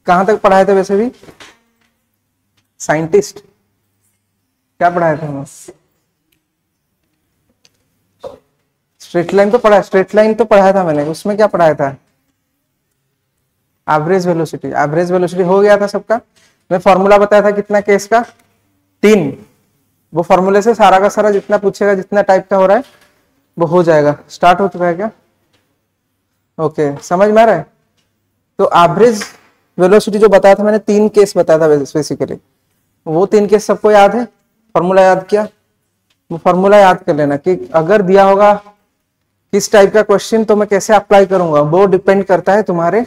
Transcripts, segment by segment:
कहां तक पढ़ाए थे वैसे भी? साइंटिस्ट क्या पढ़ाए थे हम? स्ट्रेट लाइन तो पढ़ा, स्ट्रेट लाइन तो पढ़ाया था मैंने, उसमें क्या पढ़ाया था? Average velocity. एवरेज वेलोसिटी हो गया था सबका। मैं फॉर्मूला बताया था कितना केस का? 3। वो फॉर्मूले से सारा का सारा जितना पूछेगा, जितना टाइप का हो रहा है वो हो जाएगा। स्टार्ट हो चुका है क्या? ओके, समझ में आ रहा है? तो एवरेज वेलोसिटी जो बताया था मैंने, 3 केस बताया था बेसिकली। वो 3 केस सबको याद है? फॉर्मूला याद किया? वो फॉर्मूला याद कर लेना कि अगर दिया होगा किस टाइप का क्वेश्चन तो मैं कैसे अप्लाई करूंगा, वो डिपेंड करता है तुम्हारे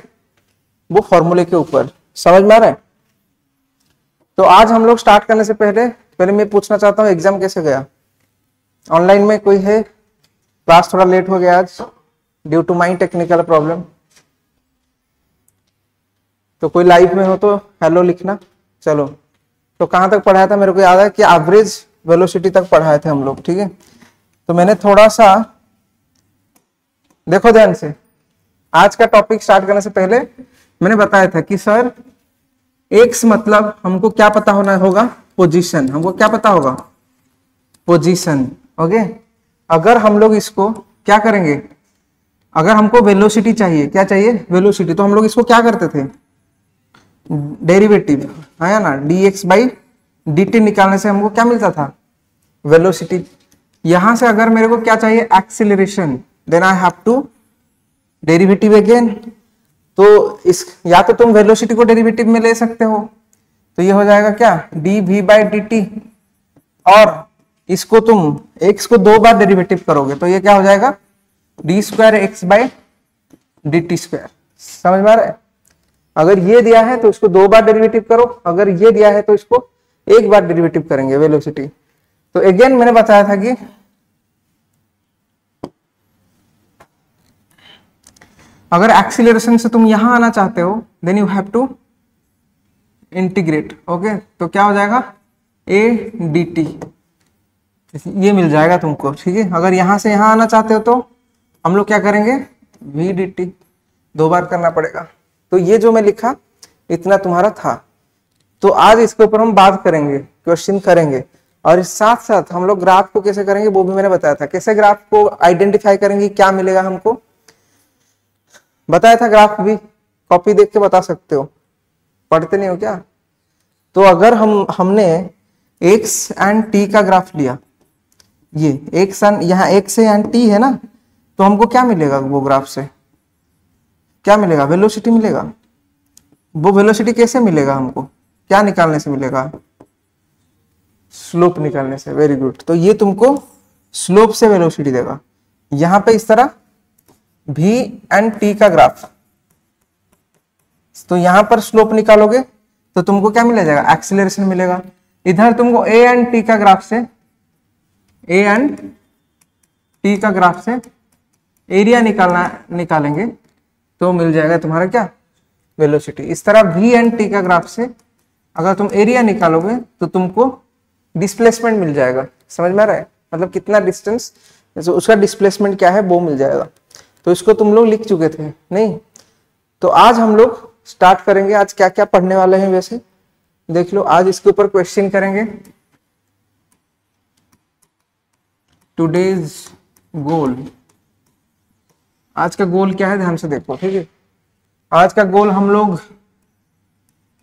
वो फॉर्मूले के ऊपर। समझ में आ रहा है? तो आज हम लोग स्टार्ट करने से पहले मैं पूछना चाहता हूँ एग्जाम कैसे गया? ऑनलाइन में कोई है? क्लास थोड़ा लेट हो गया आज due to my technical problem. तो कोई लाइव में हो तो हेलो लिखना। चलो, तो कहां तक पढ़ाया था? मेरे को याद है कि एवरेज वेलोसिटी तक पढ़ाए थे हम लोग, ठीक है। तो मैंने थोड़ा सा देखो ध्यान से, आज का टॉपिक स्टार्ट करने से पहले मैंने बताया था कि सर एक्स मतलब हमको क्या पता होना होगा? पोजीशन। हमको क्या पता होगा? पोजीशन। ओके, अगर हम लोग इसको क्या करेंगे, अगर हमको वेलोसिटी चाहिए, क्या चाहिए? वेलोसिटी। तो हम लोग इसको क्या करते थे? डेरिवेटिव है ना, dx बाई dt निकालने से हमको क्या मिलता था? वेलोसिटी। यहां से अगर मेरे को क्या चाहिए? Acceleration, then I have to derivative again. तो इस या तो तुम वेलोसिटी को डेरिवेटिव में ले सकते हो, तो ये हो जाएगा क्या? dv by dt। और इसको तुम x को 2 बार डेरिवेटिव करोगे तो ये क्या हो जाएगा? d square x by dt square. समझ में आ रहा है? अगर ये दिया है तो इसको 2 बार डेरिवेटिव करो, अगर ये दिया है तो इसको 1 बार डेरिवेटिव करेंगे वेलोसिटी। तो अगेन मैंने बताया था कि अगर एक्सीलरेशन से तुम यहां आना चाहते हो then you have to integrate. Okay, तो क्या हो जाएगा? a dt, ये मिल जाएगा तुमको, ठीक है। अगर यहां से यहां आना चाहते हो तो हम लोग क्या करेंगे? v dt 2 बार करना पड़ेगा। तो ये जो मैं लिखा इतना तुम्हारा था। तो आज इसके ऊपर हम बात करेंगे, क्वेश्चन करेंगे, और इस साथ साथ हम लोग ग्राफ को कैसे करेंगे वो भी मैंने बताया था। कैसे ग्राफ को आइडेंटिफाई करेंगे, क्या मिलेगा हमको बताया था। ग्राफ भी कॉपी देख के बता सकते हो, पढ़ते नहीं हो क्या? तो अगर हमने x एंड t का ग्राफ लिया, ये x एंड यहाँ x एंड t है ना, तो हमको क्या मिलेगा? वो ग्राफ से क्या मिलेगा? वेलोसिटी मिलेगा। वो वेलोसिटी कैसे मिलेगा हमको? क्या निकालने से मिलेगा? स्लोप निकालने से। Very good. तो ये तुमको स्लोप से वेलोसिटी देगा। यहां पे इस तरह v एंड t का ग्राफ, तो यहां पर स्लोप निकालोगे तो तुमको क्या मिल जाएगा? एक्सीलरेशन मिलेगा। इधर तुमको a एंड t का ग्राफ से, a एंड t का ग्राफ से एरिया निकालेंगे तो मिल जाएगा तुम्हारा क्या? वेलोसिटी। इस तरह v एंड t का ग्राफ से अगर तुम एरिया निकालोगे तो तुमको डिस्प्लेसमेंट मिल जाएगा। समझ में आ रहा है? मतलब कितना डिस्टेंस, उसका डिस्प्लेसमेंट क्या है वो मिल जाएगा। तो इसको तुम लोग लिख चुके थे नहीं? तो आज हम लोग स्टार्ट करेंगे। आज क्या क्या पढ़ने वाले हैं वैसे देख लो। आज इसके ऊपर क्वेश्चन करेंगे। टुडेज गोल, आज का गोल क्या है ध्यान से देखो, ठीक है। आज का गोल हम लोग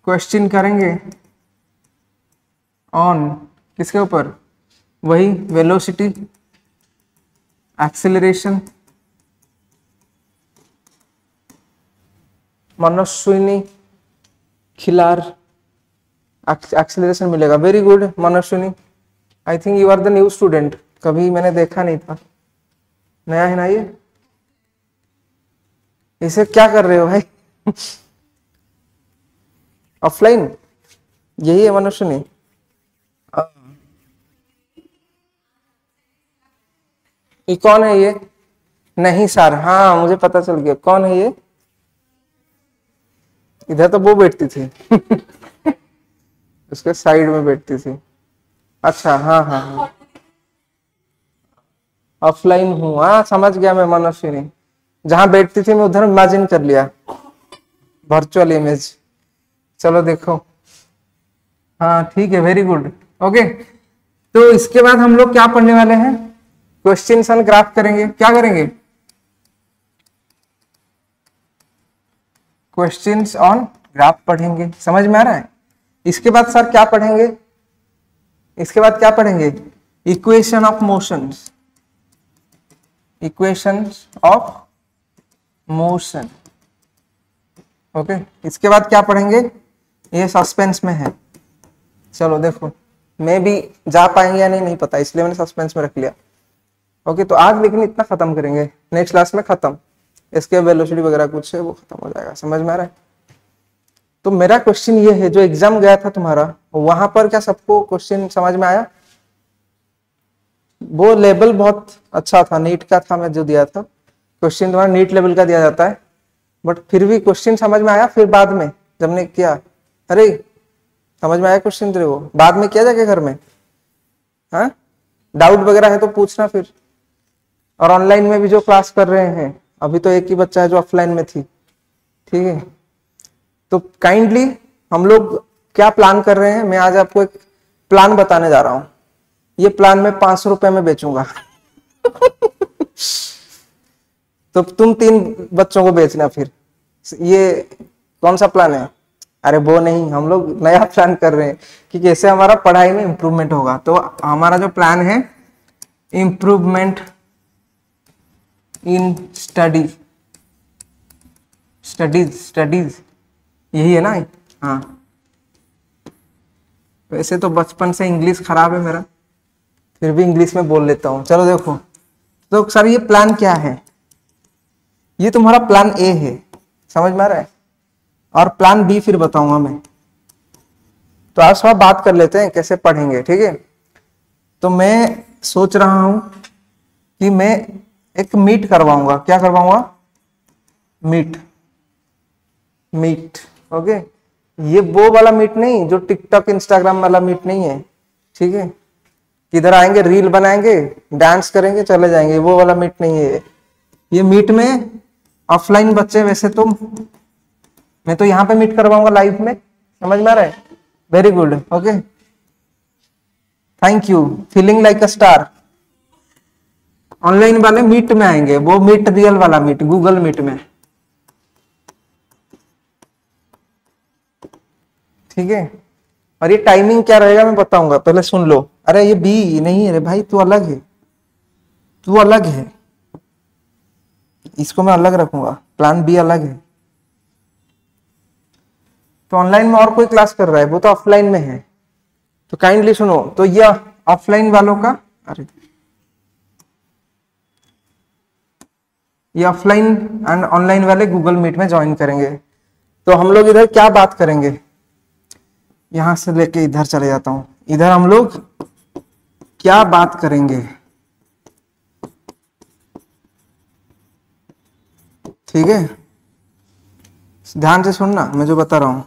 क्वेश्चन करेंगे ऑन किसके ऊपर? वही velocity, acceleration, Manaswini Khilar, acceleration मिलेगा। Very good Manaswini, I think you are the new student, कभी मैंने देखा नहीं था, नया है ना ये? इसे क्या कर रहे हो भाई? ऑफलाइन यही है मनस्विनी? ये कौन है ये? नहीं सर, हाँ मुझे पता चल गया कौन है ये। इधर तो वो बैठती थी उसके साइड में बैठती थी। अच्छा हाँ हाँ हाँ, ऑफलाइन हूँ। हाँ समझ गया मैं मनस्विनी, जहां बैठती थी मैं उधर इमेजिन कर लिया, वर्चुअल इमेज। चलो देखो, हाँ ठीक है, वेरी गुड। ओके, तो इसके बाद हम लोग क्या पढ़ने वाले हैं, क्वेश्चंस एंड ग्राफ करेंगे। क्या करेंगे, क्वेश्चंस ऑन ग्राफ पढ़ेंगे। समझ में आ रहा है? इसके बाद सर क्या पढ़ेंगे, इसके बाद क्या पढ़ेंगे, equation of motions, equations of motion. Okay, इसके बाद क्या पढ़ेंगे, ये सस्पेंस में है। चलो देखो, मैं भी जा पाएंगे या नहीं नहीं पता, इसलिए मैंने सस्पेंस में रख लिया। ओके, तो आज लेकिन इतना खत्म करेंगे, नेक्स्ट क्लास में खत्म, इसके वेलोसिटी वगैरह कुछ है वो खत्म हो जाएगा। समझ में आ रहा है? तो मेरा क्वेश्चन ये है, जो एग्जाम गया था तुम्हारा, वहां पर क्या सबको क्वेश्चन समझ में आया? वो लेवल बहुत अच्छा था, नीट का था, मैं जो दिया था क्वेश्चन तुम्हारा नीट लेवल का दिया जाता है, बट फिर भी क्वेश्चन समझ में आया? फिर बाद में जब ने किया, अरे समझ में आया क्वेश्चन तेरे को? बाद में किया जाके घर में, हाँ डाउट वगैरह है तो पूछना फिर। और ऑनलाइन में भी जो क्लास कर रहे हैं, अभी तो एक ही बच्चा है जो ऑफलाइन में थी, ठीक है? तो काइंडली हम लोग क्या प्लान कर रहे हैं, मैं आज आपको एक प्लान बताने जा रहा हूं। ये प्लान मैं 500 रुपए में बेचूंगा तो तुम 3 बच्चों को बेचना। फिर ये कौन सा प्लान है? अरे वो नहीं, हम लोग नया प्लान कर रहे हैं कि कैसे हमारा पढ़ाई में इंप्रूवमेंट होगा। तो हमारा जो प्लान है, इंप्रूवमेंट इन स्टडीज, यही है ना? हाँ, वैसे तो बचपन से इंग्लिश खराब है मेरा, फिर भी इंग्लिश में बोल लेता हूँ। चलो देखो, तो सर ये प्लान क्या है, ये तुम्हारा प्लान ए है, समझ में आ रहा है? और प्लान बी फिर बताऊंगा मैं। तो आज थोड़ा बात कर लेते हैं कैसे पढ़ेंगे, ठीक है? तो मैं सोच रहा हूं कि मैं एक मीट करवाऊंगा। क्या करवाऊंगा? मीट। ओके, ये वो वाला मीट नहीं जो टिकटॉक इंस्टाग्राम वाला मीट नहीं है, ठीक है? किधर आएंगे, रील बनाएंगे, डांस करेंगे, चले जाएंगे, वो वाला मीट नहीं है। ये मीट में ऑफलाइन बच्चे, वैसे तो मैं तो यहाँ पे मीट करवाऊंगा लाइव में। समझ में आ रहा है? Very good, okay, thank you, feeling like a star. Online वाले मीट में आएंगे, वो मीट रियल वाला मीट, गूगल मीट में, ठीक है? और ये टाइमिंग क्या रहेगा मैं बताऊंगा, पहले सुन लो। अरे ये बी नहीं है रे भाई, तू अलग है, तू अलग है, इसको मैं अलग रखूंगा, प्लान बी अलग है। तो ऑनलाइन में और कोई क्लास कर रहा है, वो तो ऑफलाइन में है। तो काइंडली सुनो, तो ये ऑफलाइन वालों का, अरे ये ऑफलाइन एंड ऑनलाइन वाले गूगल मीट में ज्वाइन करेंगे। तो हम लोग इधर क्या बात करेंगे, यहां से लेके इधर चले जाता हूं, इधर हम लोग क्या बात करेंगे, ठीक है? ध्यान से सुनना मैं जो बता रहा हूं।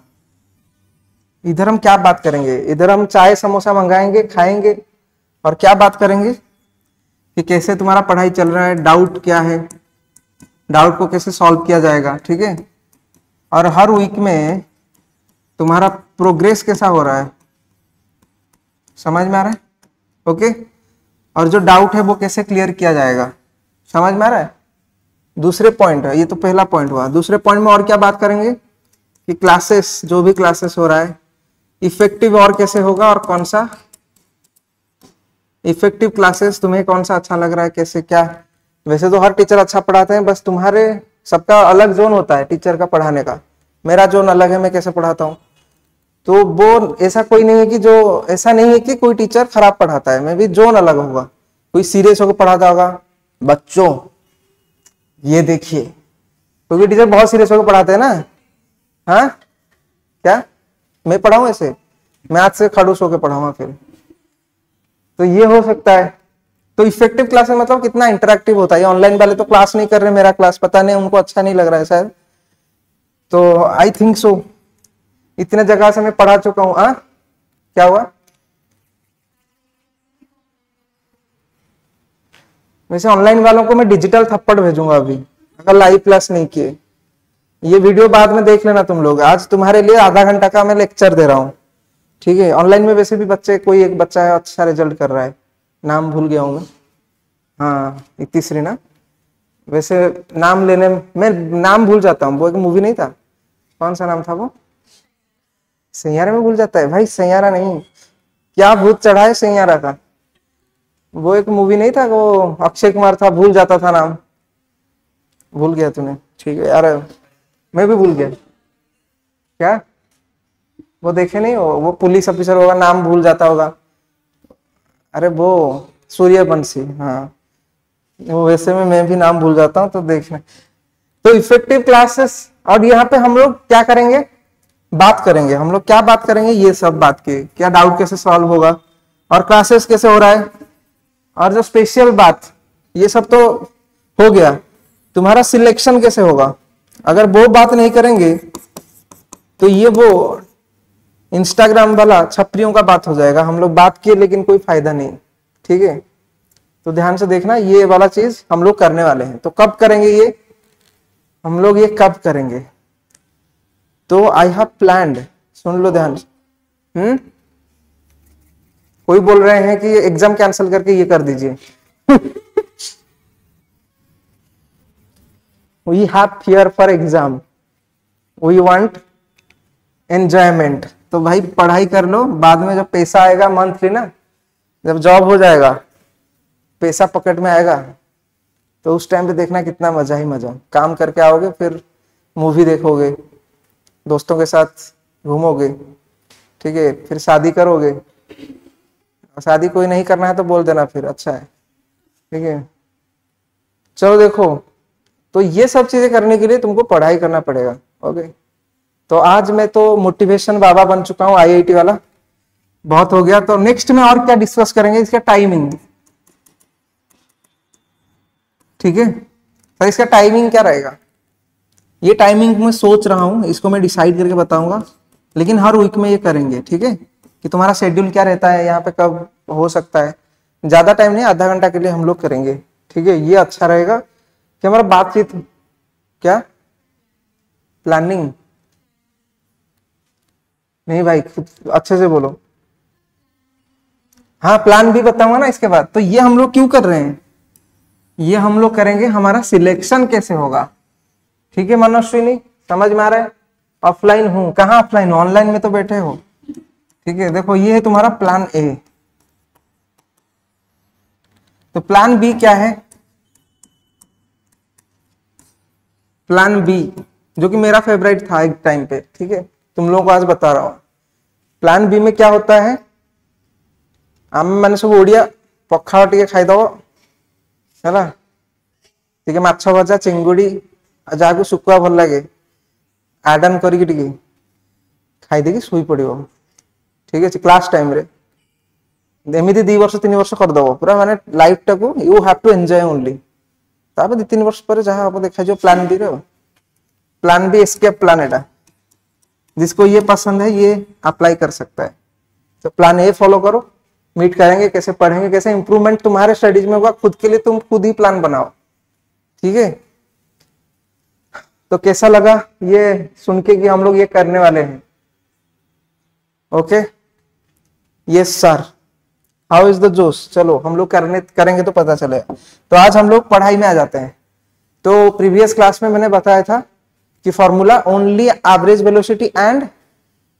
इधर हम क्या बात करेंगे, इधर हम चाय समोसा मंगाएंगे, खाएंगे, और क्या बात करेंगे कि कैसे तुम्हारा पढ़ाई चल रहा है, डाउट क्या है, डाउट को कैसे सॉल्व किया जाएगा, ठीक है? और हर वीक में तुम्हारा प्रोग्रेस कैसा हो रहा है, समझ में आ रहा है? ओके, और जो डाउट है वो कैसे क्लियर किया जाएगा, समझ में आ रहा है? दूसरे पॉइंट है, ये तो पहला पॉइंट हुआ। दूसरे पॉइंट में और क्या बात करेंगे कि क्लासेस, जो भी क्लासेस हो रहा है, इफेक्टिव और कैसे होगा, और कौन सा इफेक्टिव क्लासेस तुम्हें कौन सा अच्छा लग रहा है, कैसे क्या। वैसे तो हर टीचर अच्छा पढ़ाते हैं, बस तुम्हारे सबका अलग जोन होता है टीचर का पढ़ाने का। मेरा जोन अलग है, मैं कैसे पढ़ाता हूँ। तो वो ऐसा कोई नहीं है कि जो, ऐसा नहीं है कि कोई टीचर खराब पढ़ाता है, मैं भी जोन अलग होगा। कोई सीरियस होकर पढ़ाता होगा, बच्चों ये देखिए, कोई भी टीचर बहुत सीरियस होकर पढ़ाते हैं ना, हाँ क्या मैं पढ़ाऊं ऐसे, मैं आज से खड़ूस होकर पढ़ाऊंगा फिर, तो ये हो सकता है। तो इफेक्टिव क्लास में मतलब कितना इंटरेक्टिव होता है। ऑनलाइन वाले तो क्लास नहीं कर रहे, मेरा क्लास पता नहीं उनको अच्छा नहीं लग रहा है शायद, तो आई थिंक सो इतने जगह से मैं पढ़ा चुका हूं। हाँ क्या हुआ? वैसे ऑनलाइन वालों को मैं डिजिटल थप्पड़ भेजूंगा अभी, अगर लाइव क्लास नहीं किए। ये वीडियो बाद में देख लेना तुम लोग, आज तुम्हारे लिए आधा घंटा का मैं लेक्चर दे रहा हूँ, ठीक है। ऑनलाइन में वैसे भी बच्चे, कोई एक बच्चा है अच्छा रिजल्ट कर रहा है, नाम भूल गया हूँ मैं, हाँ तीसरी ना, वैसे नाम लेने मैं नाम भूल जाता हूँ। वो एक मूवी नहीं था, कौन सा नाम था वो, सैयारा में भूल जाता है भाई, सैयारा नहीं, क्या भूत चढ़ा है सैयारा का, वो एक मूवी नहीं था, वो अक्षय कुमार था, भूल जाता था नाम, भूल गया तूने, ठीक है यार, मैं भी भूल गया। क्या वो देखे नहीं हो, वो पुलिस ऑफिसर होगा, नाम भूल जाता होगा, अरे वो सूर्यवंशी, हाँ वो, वैसे में मैं भी नाम भूल जाता हूँ, तो देखना। तो इफेक्टिव क्लासेस, और यहाँ पे हम लोग क्या करेंगे, बात करेंगे, हम लोग क्या बात करेंगे, ये सब बात की, क्या डाउट कैसे सॉल्व होगा, और क्लासेस कैसे हो रहा है, और जो स्पेशल बात, ये सब तो हो गया। तुम्हारा सिलेक्शन कैसे होगा, अगर वो बात नहीं करेंगे तो ये वो इंस्टाग्राम वाला छपरियों का बात हो जाएगा, हम लोग बात किए लेकिन कोई फायदा नहीं, ठीक है। तो ध्यान से देखना, ये वाला चीज हम लोग करने वाले हैं। तो कब करेंगे ये, हम लोग ये कब करेंगे, तो आई हैव प्लान्ड, सुन लो ध्यान से। कोई बोल रहे हैं कि एग्जाम कैंसिल करके ये कर दीजिए। We have fear for exam, we want enjoyment. तो भाई पढ़ाई कर लो, बाद में जब पैसा आएगा मंथली ना, जब जॉब हो जाएगा, पैसा पॉकेट में आएगा, तो उस टाइम पे देखना कितना मजा ही मजा, काम करके आओगे, फिर मूवी देखोगे, दोस्तों के साथ घूमोगे, ठीक है, फिर शादी करोगे, और शादी कोई नहीं करना है तो बोल देना फिर, अच्छा है, ठीक है। चलो देखो, तो ये सब चीजें करने के लिए तुमको पढ़ाई करना पड़ेगा, ओके। तो आज मैं तो मोटिवेशन बाबा बन चुका हूँ, आईआईटी वाला, बहुत हो गया। तो नेक्स्ट में और क्या डिस्कस करेंगे, इसका टाइमिंग, ठीक है। तो इसका टाइमिंग क्या रहेगा, ये टाइमिंग मैं सोच रहा हूँ, इसको मैं डिसाइड करके बताऊंगा, लेकिन हर वीक में ये करेंगे, ठीक है। कि तुम्हारा शेड्यूल क्या रहता है, यहाँ पे कब हो सकता है, ज्यादा टाइम नहीं, आधा घंटा के लिए हम लोग करेंगे, ठीक है। ये अच्छा रहेगा कि हमारा बातचीत, क्या प्लानिंग नहीं भाई, खुद अच्छे से बोलो, हाँ प्लान भी बताऊंगा ना इसके बाद। तो ये हम लोग क्यों कर रहे हैं, ये हम लोग करेंगे, हमारा सिलेक्शन कैसे होगा, ठीक है। मनोश्विनी समझ में आ रहा है, ऑफलाइन हूं, कहाँ ऑफलाइन हो, ऑनलाइन में तो बैठे हो, ठीक है। देखो ये है तुम्हारा प्लान ए, तो प्लान बी क्या है, प्लान बी जो कि मेरा फेवरेट था एक टाइम पे, ठीक है, तुम लोगों को आज बता रहा हूं। प्लान बी में क्या होता है, आम मैंने सब ओडिया पखाड़ टे खाईदव है, ठीक है, माछ भजा चिंगुड़ी जहाँ शुखुआ भल लगे आड ऑन करके खाईदे शुई पड़ो, ठीक है, क्लास टाइम रे एमती 2 वर्ष 3 वर्ष करदब पूरा, माने लाइफ टाकू you have to enjoy only, तापर 2-3 वर्ष पर जहाँ हम देखा जो प्लान बी रे, प्लान बी एस्केप प्लान है, जिसको ये पसंद है ये अप्लाई कर सकता है। तो प्लान ए फॉलो करो, मीट करेंगे, कैसे पढ़ेंगे, कैसे इंप्रूवमेंट तुम्हारे स्टडीज में होगा, खुद के लिए तुम खुद ही प्लान बनाओ, ठीक है। तो कैसा लगा ये सुन के कि हम लोग ये करने वाले हैं, okay, yes sir, how is the जोश, चलो हम लोग करेंगे तो पता चलेगा। तो आज हम लोग पढ़ाई में आ जाते हैं। तो प्रीवियस क्लास में मैंने बताया था कि formula only average velocity and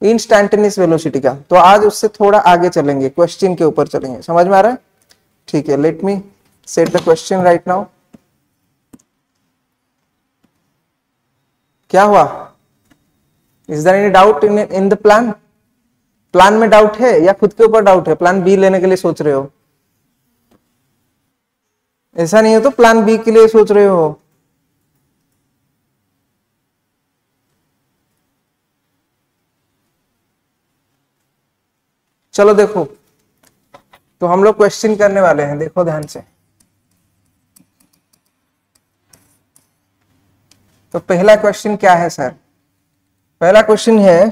instantaneous velocity का, तो आज उससे थोड़ा आगे चलेंगे, क्वेश्चन के ऊपर चलेंगे, समझ में आ रहा है, ठीक है। Let me set the question right now. क्या हुआ, is there any doubt in the plan, plan में डाउट है या खुद के ऊपर डाउट है, प्लान बी लेने के लिए सोच रहे हो, ऐसा नहीं हो तो प्लान बी के लिए सोच रहे हो, चलो देखो, तो हम लोग क्वेश्चन करने वाले हैं, देखो ध्यान से। तो पहला क्वेश्चन क्या है सर, पहला क्वेश्चन है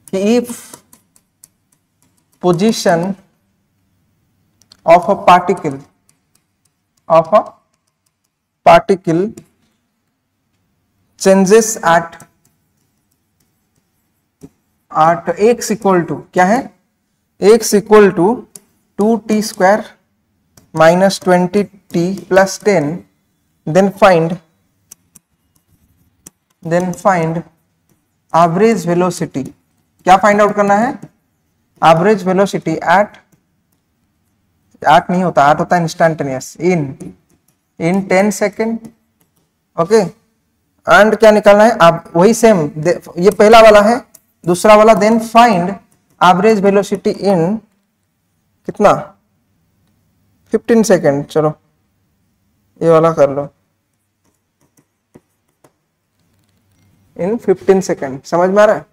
कि if position of a particle changes at x equal to क्या है, x equal to 2t square minus 20t plus 10, then find average velocity. क्या फाइंड आउट करना है, एवरेज वेलोसिटी एट नहीं होता, एट होता है instantaneous, in 10 second. Okay, and क्या निकालना है, आप वही सेम, ये पहला वाला है, दूसरा वाला, then find average velocity in कितना 15 सेकेंड। चलो ये वाला कर लो, इन 15 सेकेंड। समझ में आ रहा है?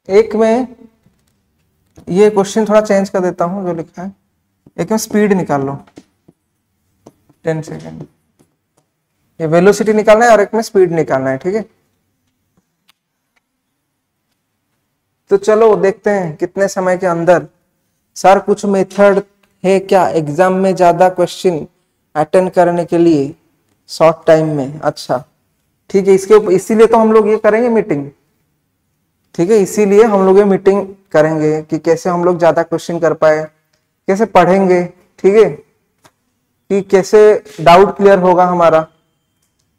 एक में ये क्वेश्चन थोड़ा चेंज कर देता हूं जो लिखा है, एक में स्पीड निकाल लो 10 सेकेंड, ये वेलोसिटी निकालना है और एक में स्पीड निकालना है, ठीक है। तो चलो देखते हैं कितने समय के अंदर। सर कुछ मेथड है क्या एग्जाम में ज्यादा क्वेश्चन अटेंड करने के लिए शॉर्ट टाइम में? अच्छा ठीक है, इसके इसीलिए तो हम लोग ये करेंगे मीटिंग, ठीक है, इसीलिए हम लोग ये मीटिंग करेंगे कि कैसे हम लोग ज्यादा क्वेश्चन कर पाए, कैसे पढ़ेंगे, ठीक है, कि कैसे डाउट क्लियर होगा हमारा,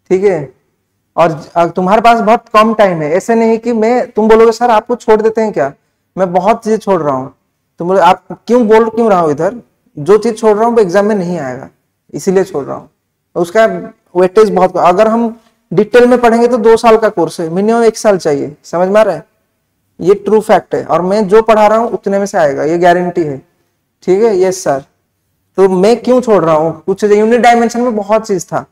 ठीक है। और तुम्हारे पास बहुत कम टाइम है, ऐसे नहीं कि तुम बोलोगे सर आपको छोड़ देते हैं क्या, मैं बहुत चीजें छोड़ रहा हूँ, तुम बोले आप क्यों रहा हूँ इधर, जो चीज छोड़ रहा हूँ वो एग्जाम में नहीं आएगा इसीलिए छोड़ रहा हूँ, उसका वेटेज बहुत। अगर हम डिटेल में पढ़ेंगे तो 2 साल का कोर्स है, मिनिमम 1 साल चाहिए। समझ में आ रहा है? ये ट्रू फैक्ट है, और मैं जो पढ़ा रहा हूँ उतने में से आएगा, ये गारंटी है, ठीक है। यस सर, तो मैं क्यों छोड़ रहा हूँ, कुछ यूनिट डायमेंशन में बहुत चीज था,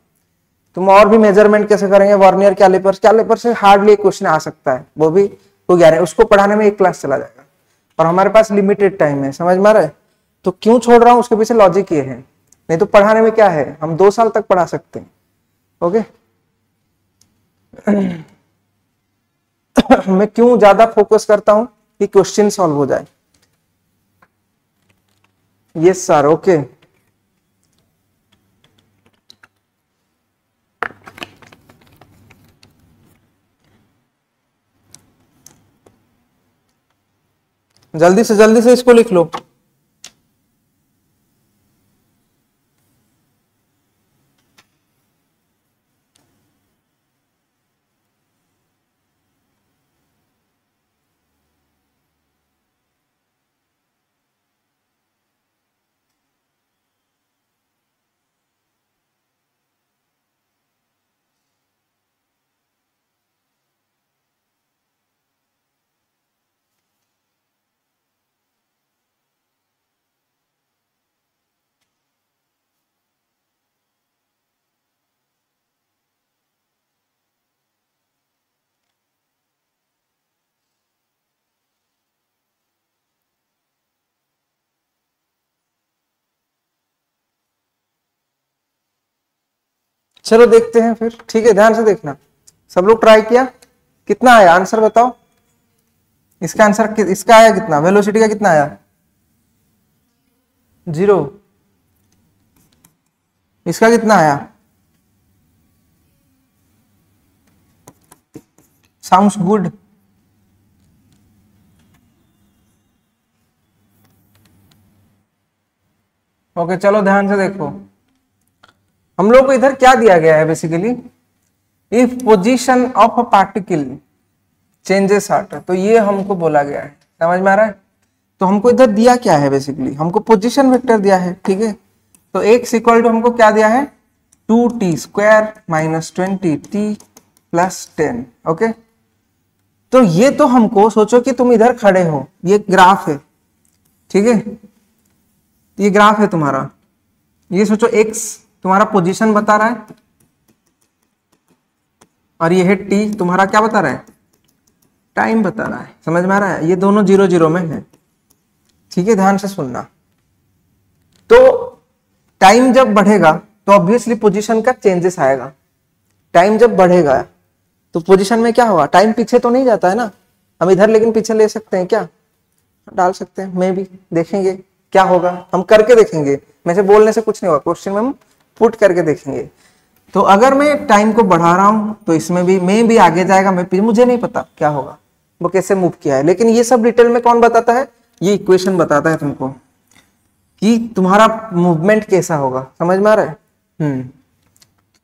तुम और भी मेजरमेंट कैसे करेंगे, वर्नियर कैलिपर से हार्डली एक क्वेश्चन आ सकता है, वो भी कोई गारंटी, उसको पढ़ाने में 1 क्लास चला जाएगा, और हमारे पास लिमिटेड टाइम है। समझ में आ रहा है? तो क्यों छोड़ रहा हूँ उसके पीछे लॉजिक ये है, नहीं तो पढ़ाने में क्या है, हम 2 साल तक पढ़ा सकते हैं। ओके मैं क्यों ज्यादा फोकस करता हूं कि क्वेश्चन सॉल्व हो जाए। Yes sir, okay. जल्दी से इसको लिख लो। चलो देखते हैं फिर, ठीक है, ध्यान से देखना। सब लोग ट्राई किया, कितना आया आंसर बताओ। इसका आंसर इसका आया कितना, वेलोसिटी का कितना आया, 0। इसका कितना आया, साउंड्स गुड। ओके चलो ध्यान से देखो, हम लोग को इधर क्या दिया गया है basically, if position of a particle changes eight, तो ये हमको बोला गया है। समझ में आ रहा है? तो हमको इधर दिया क्या है, बेसिकली हमको पोजीशन वेक्टर दिया है, ठीक है। तो x इक्वल टू हमको क्या दिया है, 2t square minus 20t plus 10। Okay, तो ये तो हमको, सोचो कि तुम इधर खड़े हो, ये ग्राफ है, ठीक है, ये ग्राफ है तुम्हारा, ये सोचो x तुम्हारा पोजीशन बता रहा है, और ये है t तुम्हारा क्या बता रहा है, टाइम बता रहा है, समझ में आ रहा है? ये दोनों 0 0 में है, ठीक है, ध्यान से सुनना। तो टाइम जब बढ़ेगा तो ऑब्वियसली पोजीशन का चेंजेस आएगा। टाइम जब बढ़ेगा तो पोजीशन में क्या होगा, टाइम पीछे तो नहीं जाता है ना, हम इधर लेकिन पीछे ले सकते हैं क्या, डाल सकते हैं, मे भी देखेंगे क्या होगा, हम करके देखेंगे, मैं से बोलने से कुछ नहीं होगा, क्वेश्चन में हम पुट करके देखेंगे। तो अगर मैं टाइम को बढ़ा रहा हूं तो इसमें भी मैं भी आगे जाएगा, मैं पीछे, मुझे नहीं पता क्या होगा, वो कैसे मूव किया है, लेकिन ये सब डिटेल में कौन बताता है, ये इक्वेशन बताता है तुमको कि तुम्हारा मूवमेंट कैसा होगा, समझ में आ रहा है?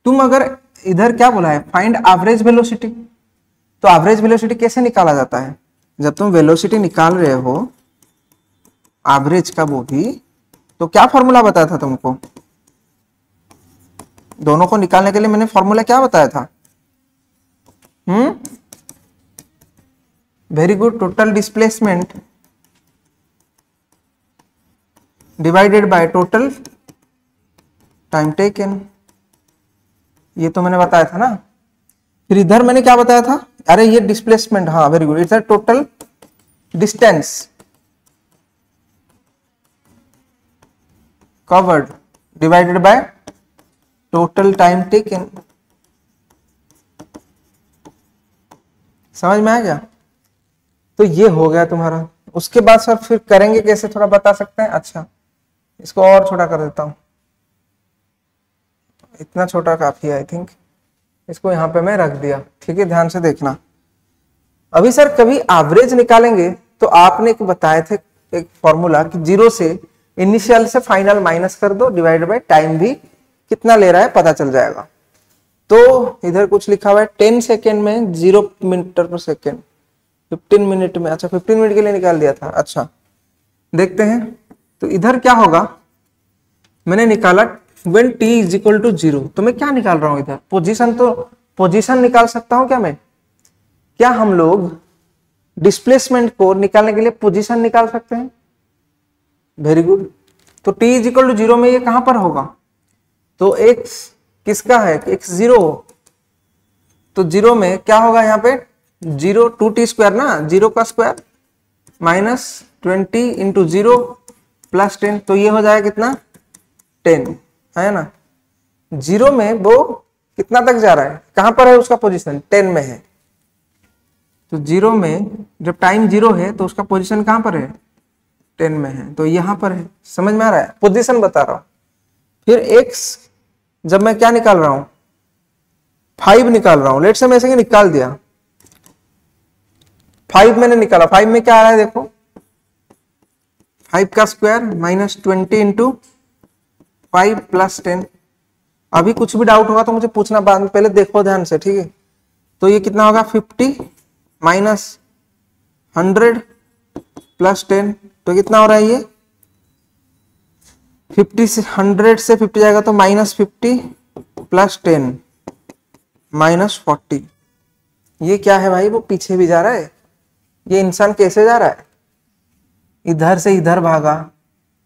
तुम अगर इधर क्या बोला है, फाइंड एवरेज वेलोसिटी, तो एवरेज वेलोसिटी कैसे निकाला जाता है, जब तुम वेलोसिटी निकाल रहे हो एवरेज का वो भी, तो क्या फॉर्मूला बताया था तुमको, दोनों को निकालने के लिए मैंने फॉर्मूला क्या बताया था? Very good, total displacement divided by total time taken, ये तो मैंने बताया था ना। फिर इधर मैंने क्या बताया था, अरे ये डिस्प्लेसमेंट, हाँ very good, it's total distance covered divided by total time taken, समझ में आ गया? तो ये हो गया तुम्हारा। उसके बाद सर फिर करेंगे कैसे, थोड़ा बता सकते हैं? अच्छा, इसको और छोटा कर देता हूं, इतना छोटा काफी है आई थिंक, इसको यहां पे मैं रख दिया, ठीक है, ध्यान से देखना। अभी सर कभी एवरेज निकालेंगे तो आपने एक बताए थे एक फॉर्मूला कि 0 से इनिशियल से फाइनल माइनस कर दो, डिवाइड बाय टाइम भी कितना ले रहा है पता चल जाएगा। तो इधर कुछ लिखा हुआ है 10 सेकेंड में 0 मीटर पर सेकेंड, 15 मिनट में, अच्छा 15 मिनट के लिए निकाल दिया था। अच्छा देखते हैं, तो इधर क्या होगा, मैंने निकाला when t is equal to 0, तो मैं क्या निकाल रहा हूं इधर, पोजीशन, तो पोजीशन निकाल सकता हूं क्या मैं, क्या हम लोग डिस्प्लेसमेंट को निकालने के लिए पोजीशन निकाल सकते हैं? वेरी गुड, तो t इज इक्वल टू 0 में ये कहां पर होगा, तो x किसका है, x 0, तो 0 में क्या होगा यहाँ पे, 0 2t स्क्वायर ना, 0 का स्क्वायर माइनस 20 इंटू 0 प्लस 10, तो ये हो जाएगा कितना, 10, है ना। 0 में वो कितना तक जा रहा है, कहां पर है उसका पोजीशन, 10 में है, तो 0 में जब टाइम 0 है तो उसका पोजीशन कहां पर है, 10 में है, तो यहां पर है, समझ में आ रहा है, पोजीशन बता रहा हूं। फिर x जब मैं क्या निकाल रहा हूं, 5 निकाल रहा हूं, लेट से मैं ऐसे निकाल दिया, 5 मैंने निकाला, 5 में क्या आ रहा है देखो, 5 का स्क्वायर माइनस 20 इंटू 5 प्लस 10। अभी कुछ भी डाउट होगा तो मुझे पूछना बाद में, पहले देखो ध्यान से, ठीक है। तो ये कितना होगा, 50 माइनस 100 प्लस 10, तो कितना हो रहा है ये, 50 से 100 से 50 जाएगा तो माइनस 50 प्लस 10 माइनस 40। ये क्या है भाई, वो पीछे भी जा रहा है, ये इंसान कैसे जा रहा है, इधर से इधर भागा,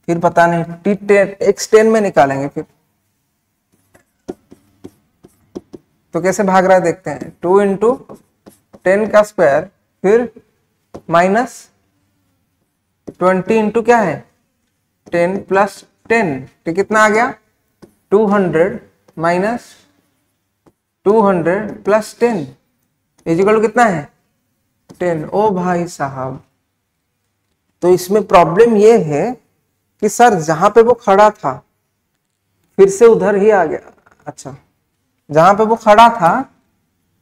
फिर पता नहीं t10 x10 में निकालेंगे फिर, तो कैसे भाग रहा है देखते हैं, 2 इंटू 10 का स्क्वायर फिर माइनस 20 इंटू क्या है 10 प्लस 10, तो कितना आ गया 200 माइनस 200 प्लस 10 इजिकल कितना है 10। ओ भाई साहब, तो इसमें प्रॉब्लम ये है कि सर जहां पे वो खड़ा था फिर से उधर ही आ गया। अच्छा, जहां पे वो खड़ा था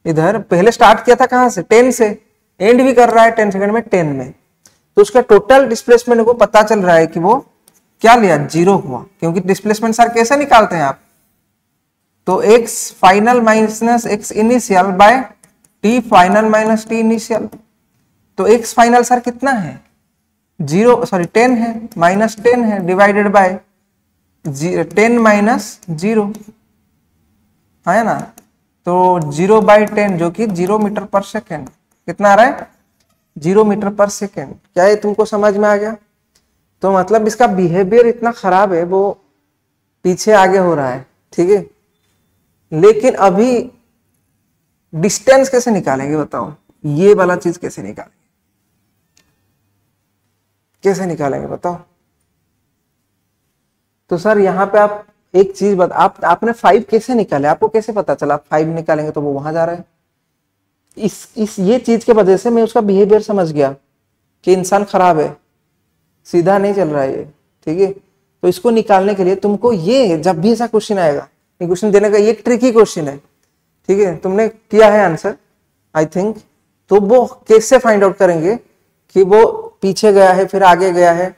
इधर, पहले स्टार्ट किया था कहां से, 10 से, एंड भी कर रहा है 10 सेकंड में 10 में, तो उसका टोटल डिस्प्लेसमेंट को पता चल रहा है कि वो क्या लिया, 0 हुआ, क्योंकि डिस्प्लेसमेंट सर कैसे निकालते हैं आप, तो x final minus x initial by t final minus t initial, तो x फाइनल सर कितना है 0, सॉरी 10 है, माइनस 10 है, डिवाइडेड बाय 10 माइनस 0 है ना, तो 0 बाई 10 जो कि 0 मीटर पर सेकेंड, कितना आ रहा है 0 मीटर पर सेकेंड। क्या ये तुमको समझ में आ गया? तो मतलब इसका बिहेवियर इतना खराब है, वो पीछे आगे हो रहा है, ठीक है। लेकिन अभी डिस्टेंस कैसे निकालेंगे बताओ, ये वाला चीज कैसे निकालेंगे, कैसे निकालेंगे बताओ। तो सर यहाँ पे आप एक चीज बता, आपने 5 कैसे निकाले, आपको कैसे पता चला आप 5 निकालेंगे तो वो वहां जा रहा है। इस ये चीज के वजह से मैं उसका बिहेवियर समझ गया कि इंसान खराब है, सीधा नहीं चल रहा है ये, ठीक है। तो इसको निकालने के लिए तुमको ये, जब भी ऐसा क्वेश्चन आएगा, ये क्वेश्चन देने का ये ट्रिकी क्वेश्चन है, ठीक है, तुमने किया है आंसर आई थिंक, तो वो कैसे फाइंड आउट करेंगे कि वो पीछे गया है फिर आगे गया है।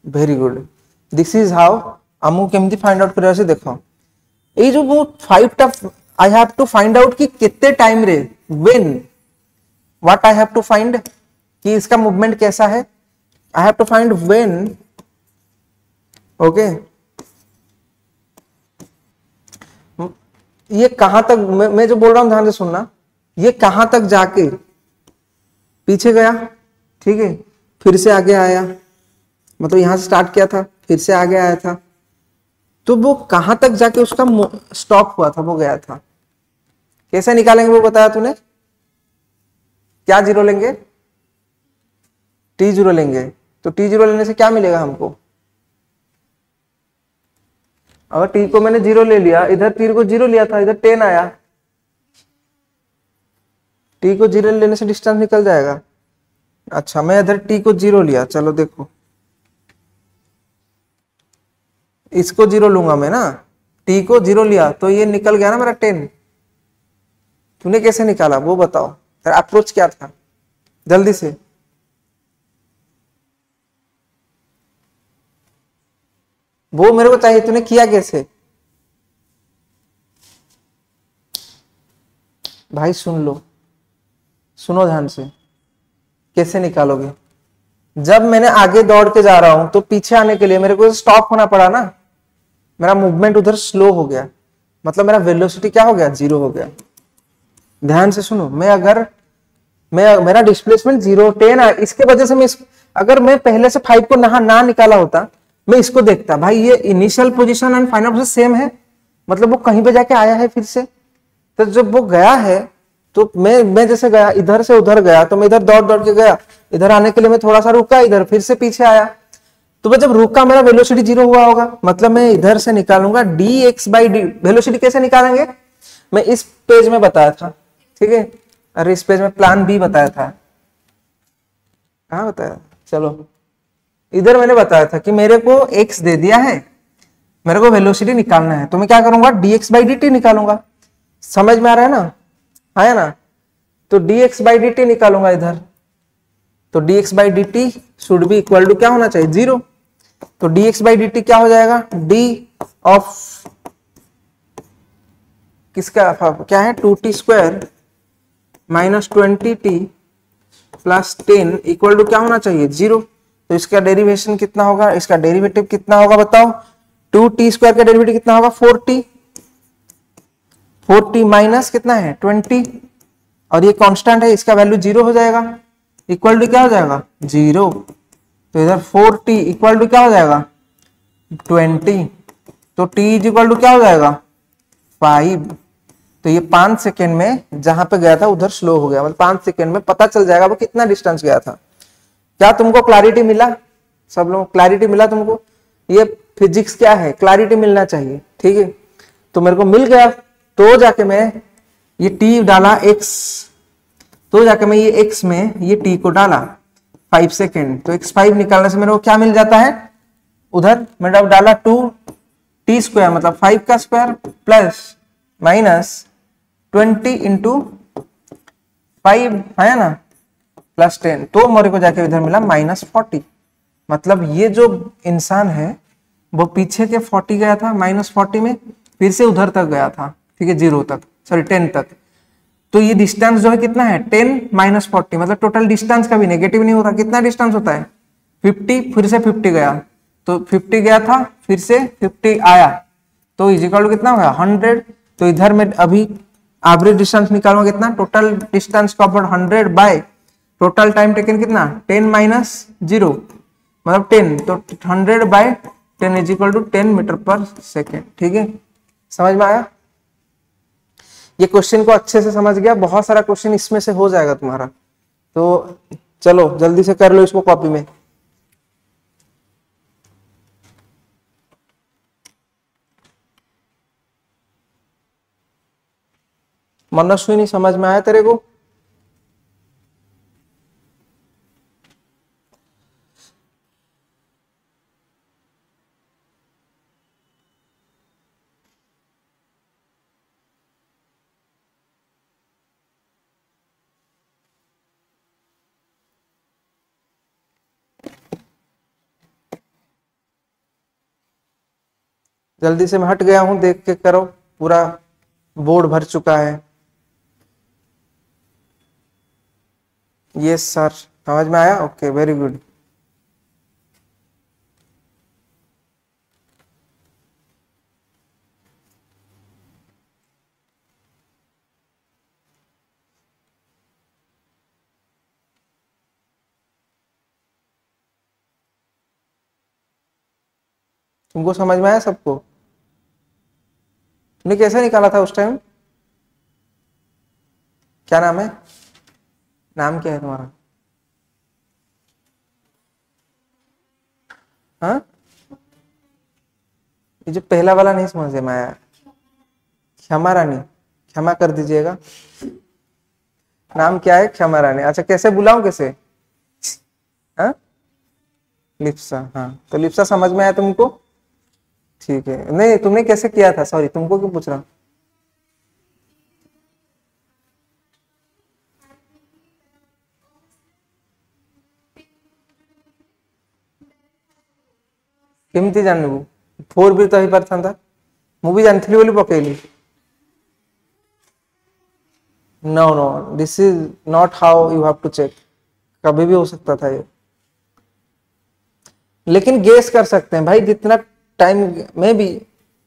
Very good, this is how आमु केमती फाइंड आउट कर देखो, ये जो वो 5 टा I have to find out कि कितने टाइम रे, when, what I have to find कि इसका मूवमेंट कैसा है, I have to find when, okay. ये कहां तक, मैं जो बोल रहा हूं ध्यान से सुनना, ये कहां तक जाके पीछे गया, ठीक है, फिर से आगे आया, मतलब यहां से स्टार्ट किया था फिर से आगे आया था, तो वो कहां तक जाके उसका स्टॉप हुआ था, वो गया था। कैसे निकालेंगे वो बताया तूने, क्या जीरो लेंगे, T0 लेंगे। तो T0 लेने से क्या मिलेगा हमको, अगर T को मैंने 0 ले लिया, इधर तीर को 0 लिया था, इधर 10 आया, T को 0 लेने से डिस्टेंस निकल जाएगा। अच्छा मैं इधर T को 0 लिया, चलो देखो इसको 0 लूंगा मैं ना, T को 0 लिया तो ये निकल गया ना मेरा 10। तूने कैसे निकाला वो बताओ, तेरा अप्रोच क्या था, जल्दी से। वो मेरे को चाहिए, तूने किया कैसे भाई, सुन लो, सुनो ध्यान से, कैसे निकालोगे। जब मैंने आगे दौड़ के जा रहा हूं तो पीछे आने के लिए मेरे को स्टॉप होना पड़ा ना, मेरा मूवमेंट उधर स्लो हो गया, मतलब मेरा वेलोसिटी क्या हो गया, 0 हो गया। ध्यान से सुनो, मेरा डिस्प्लेसमेंट 0 10 है, इसके वजह से मैं अगर मैं पहले से 5 को ना निकाला होता, मैं इसको देखता, भाई ये initial position and final position same है, मतलब वो कहीं पे जाके आया है फिर से। तो जब वो गया है तो मैं जैसे गया इधर से उधर गया, तो मैं इधर दौड़ दौड़ के गया, इधर आने के लिए मैं थोड़ा सा रुका, इधर फिर से पीछे आया, तो मैं जब रुका मेरा वेलोसिटी 0 हुआ होगा, मतलब मैं इधर से निकालूंगा dx/d। वेलोसिटी कैसे निकालेंगे, मैं इस पेज में बताया था, ठीक है, अरे इस पेज में प्लान बी बताया था, कहाँ बताया, चलो इधर मैंने बताया था कि मेरे को x दे दिया है, मेरे को वेलोसिटी निकालना है, तो मैं क्या करूंगा, dx/dt निकालूंगा। समझ में आ रहा है ना, है ना, तो dx/dt निकालूंगा इधर, तो dx/dt should be equal to क्या होना चाहिए, 0। तो dx/dt क्या हो जाएगा, d ऑफ किसका क्या है, 2t square minus 20t plus 10 equal to क्या होना चाहिए, 0। तो इसका डेरिवेशन कितना होगा, इसका डेरिवेटिव कितना होगा बताओ, 2t स्क्वायर का डेरिवेटिव कितना होगा, 4t माइनस कितना है 20, और ये कांस्टेंट है, इसका वैल्यू 0 हो जाएगा, इक्वल टू क्या हो जाएगा, 0। तो इधर 4t इक्वल टू क्या हो जाएगा, 20, तो t इज इक्वल टू क्या हो जाएगा, 5। तो ये 5 सेकेंड में जहां पे गया था उधर स्लो हो गया, मतलब 5 सेकेंड में पता चल जाएगा वो कितना डिस्टेंस गया था। क्या तुमको क्लैरिटी मिला, सब लोग क्लैरिटी मिला तुमको, ये फिजिक्स क्या है, क्लैरिटी मिलना चाहिए, ठीक है। तो मेरे को मिल गया, तो जाके मैं ये t डाला x, तो जाके मैं ये x में ये t को डाला 5 सेकेंड, तो x5 निकालने से मेरे को क्या मिल जाता है, उधर मैंने डाला 2t स्क्वायर मतलब 5 का स्क्वायर प्लस माइनस 20 इंटू 5 है ना प्लस 10, तो मेरे को जाके इधर मिला -40। मतलब ये जो इंसान है वो पीछे के 40 गया था, -40 में फिर से उधर तक गया था, ठीक है, 0 तक, सॉरी 10 तक। तो ये डिस्टेंस जो है कितना है, 10 - 40, मतलब टोटल डिस्टेंस का भी नेगेटिव नहीं होता, कितना डिस्टेंस होता है 50, फिर से 50 गया, तो 50 गया था फिर से 50 आया, तो इज इक्वल टू कितना होगा 100। तो इधर में अभी एवरेज डिस्टेंस निकालूंगा कितना, total distance covered 100 by total time taken कितना 10 - 0 मतलब 10, तो 100 बाय 10 is equal to 10 metre per second, ठीक है, समझ में आया। ये क्वेश्चन को अच्छे से समझ गया, बहुत सारा क्वेश्चन इसमें से हो जाएगा तुम्हारा। तो चलो जल्दी से कर लो इसको कॉपी में। मनस्विनी समझ में आया तेरे को? जल्दी से मैं हट गया हूं, देख के करो, पूरा बोर्ड भर चुका है। यस सर, समझ में आया? Okay, very good. तुमको समझ में आया सबको? तुमने कैसे निकाला था उस टाइम? क्या नाम है? नाम क्या है तुम्हारा? हाँ, ये जो पहला वाला नहीं समझ में आया। क्षमा रानी, क्षमा कर दीजिएगा। नाम क्या है? क्षमा रानी। अच्छा, कैसे बुलाऊं, कैसे? हाँ, लिप्सा। हाँ, तो लिप्सा समझ में आया तुमको? ठीक है। नहीं, तुमने कैसे किया था? सॉरी, तुमको क्यों पूछ रहा हूं? କେमती जानबू? 4 भी तो ही पार था। मुझे जानथी बोली पकेली। No no, this is not how you have to check. कभी भी हो सकता था ये, लेकिन गेस कर सकते हैं भाई, जितना टाइम में भी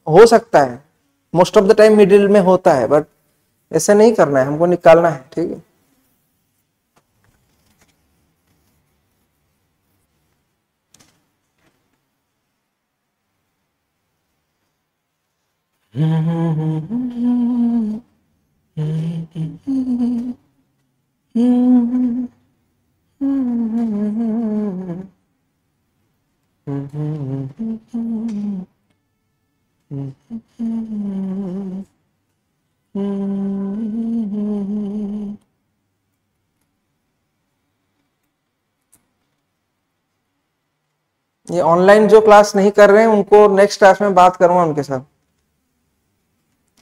हो सकता है। Most of the time middle में होता है, बट ऐसे नहीं करना है, हमको निकालना है। ठीक है, ये ऑनलाइन जो क्लास नहीं कर रहे हैं उनको नेक्स्ट क्लास में बात करूंगा उनके साथ,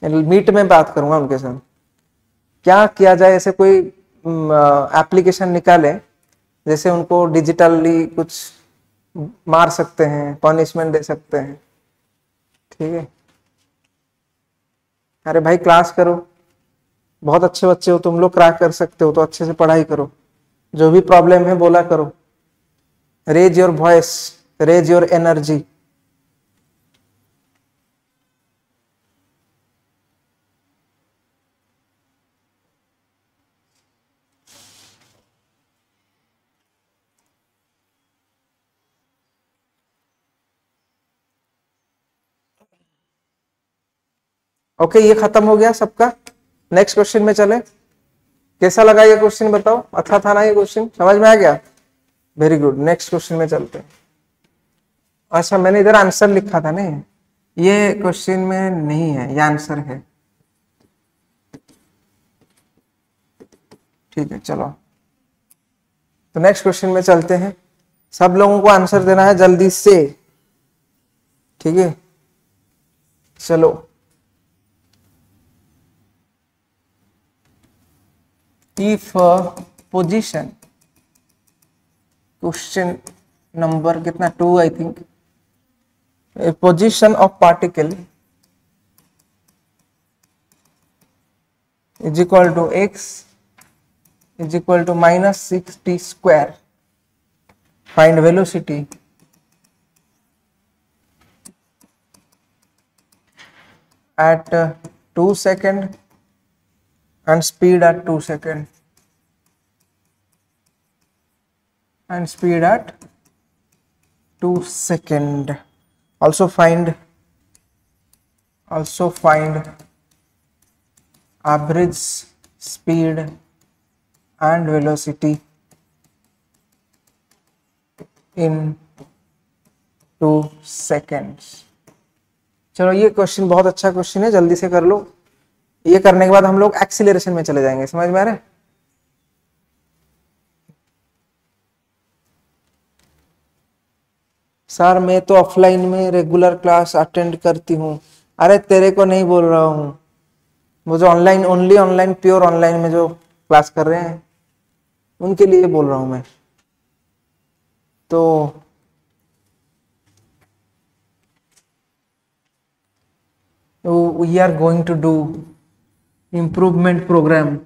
मीट में बात करूंगा उनके साथ। क्या किया जाए, ऐसे कोई एप्लीकेशन निकाले जैसे उनको डिजिटली कुछ मार सकते हैं, पनिशमेंट दे सकते हैं। ठीक है, अरे भाई क्लास करो, बहुत अच्छे बच्चे हो तुम लोग, क्रैक कर सकते हो, तो अच्छे से पढ़ाई करो। जो भी प्रॉब्लम है बोला करो। Raise your voice, raise your energy. Okay, ये खत्म हो गया सबका। नेक्स्ट क्वेश्चन में चले। कैसा लगा ये क्वेश्चन बताओ? अच्छा था ना ये क्वेश्चन? समझ में आ गया? Very good. नेक्स्ट क्वेश्चन में चलते हैं। अच्छा, मैंने इधर आंसर लिखा था नहीं, ये क्वेश्चन में नहीं है, ये आंसर है। ठीक है, चलो तो नेक्स्ट क्वेश्चन में चलते हैं। सब लोगों को आंसर देना है जल्दी से। ठीक है, चलो। इफ पोजीशन, क्वेश्चन नंबर कितना, 2 I think. Position of particle is equal to x is equal to minus 6t square. Find velocity at 2 second and speed at 2 second and speed at 2 second. Also find average speed and velocity in 2 seconds. चलो ये question बहुत अच्छा question है, जल्दी से कर लो। ये करने के बाद हम लोग एक्सीलरेशन में चले जाएंगे, समझ में आ रहा है? सर मैं तो ऑफलाइन में रेगुलर क्लास अटेंड करती हूँ। अरे तेरे को नहीं बोल रहा हूँ, वो जो online, only online, pure online में जो क्लास कर रहे हैं उनके लिए बोल रहा हूँ मैं। तो we are going to do improvement programme.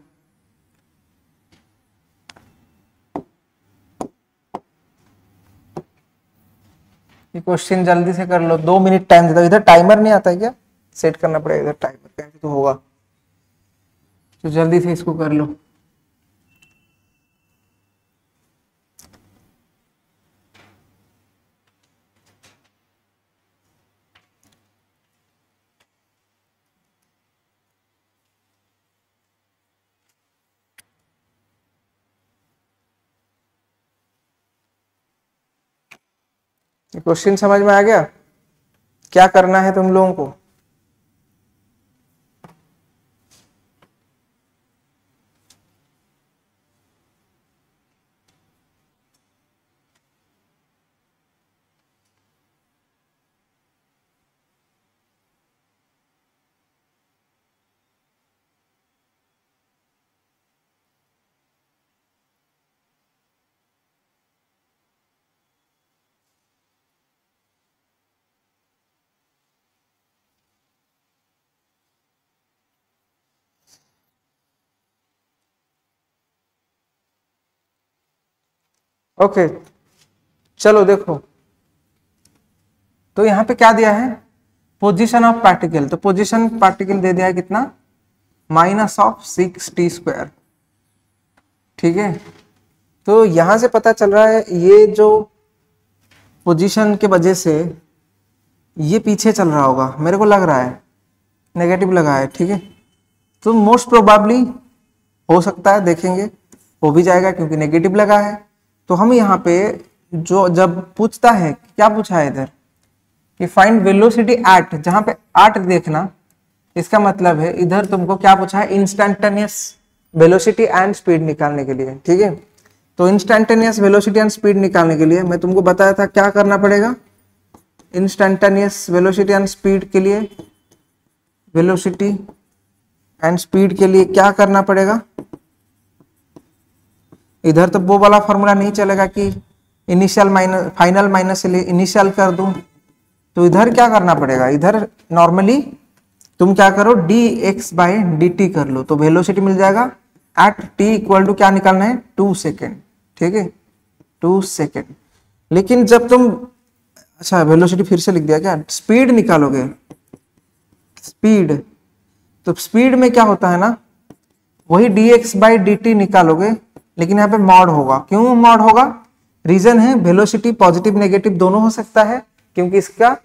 ये क्वेश्चन जल्दी से कर लो, 2 मिनट टाइम देता हूँ। इधर टाइमर नहीं आता है क्या? सेट करना पड़ेगा इधर टाइमर, कैसे तो होगा। तो जल्दी से इसको कर लो। ये क्वेश्चन समझ में आ गया? क्या करना है तुम लोगों को? ओके चलो देखो, तो यहां पे क्या दिया है? Position of particle. तो पोजीशन पार्टिकल दे दिया है कितना? -6t²। ठीक है, तो यहां से पता चल रहा है ये जो पोजीशन के वजह से ये पीछे चल रहा होगा, मेरे को लग रहा है नेगेटिव लगा है। ठीक है, तो मोस्ट प्रोबेबली हो सकता है, देखेंगे हो भी जाएगा क्योंकि नेगेटिव लगा है। तो हम यहाँ पे जो जब पूछता है, क्या पूछा है इधर कि फाइंड वेलोसिटी एट, जहां पे 8 देखना, इसका मतलब है इधर तुमको क्या पूछा है? इंस्टेंटेनियस वेलोसिटी एंड स्पीड निकालने के लिए। ठीक है, तो इंस्टेंटेनियस वेलोसिटी एंड स्पीड निकालने के लिए मैं तुमको बताया था क्या करना पड़ेगा। इंस्टेंटेनियस वेलोसिटी एंड स्पीड के लिए, वेलोसिटी एंड स्पीड के लिए क्या करना पड़ेगा? इधर तो वो वाला फॉर्मूला नहीं चलेगा कि initial minus final minus initial कर दूं। तो इधर क्या करना पड़ेगा? इधर नॉर्मली तुम क्या करो, dx/dt कर लो, तो वेलोसिटी मिल जाएगा एट t इक्वल टू क्या निकालना है? 2 सेकेंड। ठीक है, 2 सेकेंड। लेकिन जब तुम, अच्छा वेलोसिटी फिर से लिख दिया क्या? स्पीड निकालोगे, स्पीड, तो स्पीड में क्या होता है ना, वही dx/dt निकालोगे, लेकिन यहाँ पे मॉड होगा। क्यों मॉड होगा? रीजन है वेलोसिटी पॉजिटिव नेगेटिव दोनों हो सकता है, क्योंकि इसका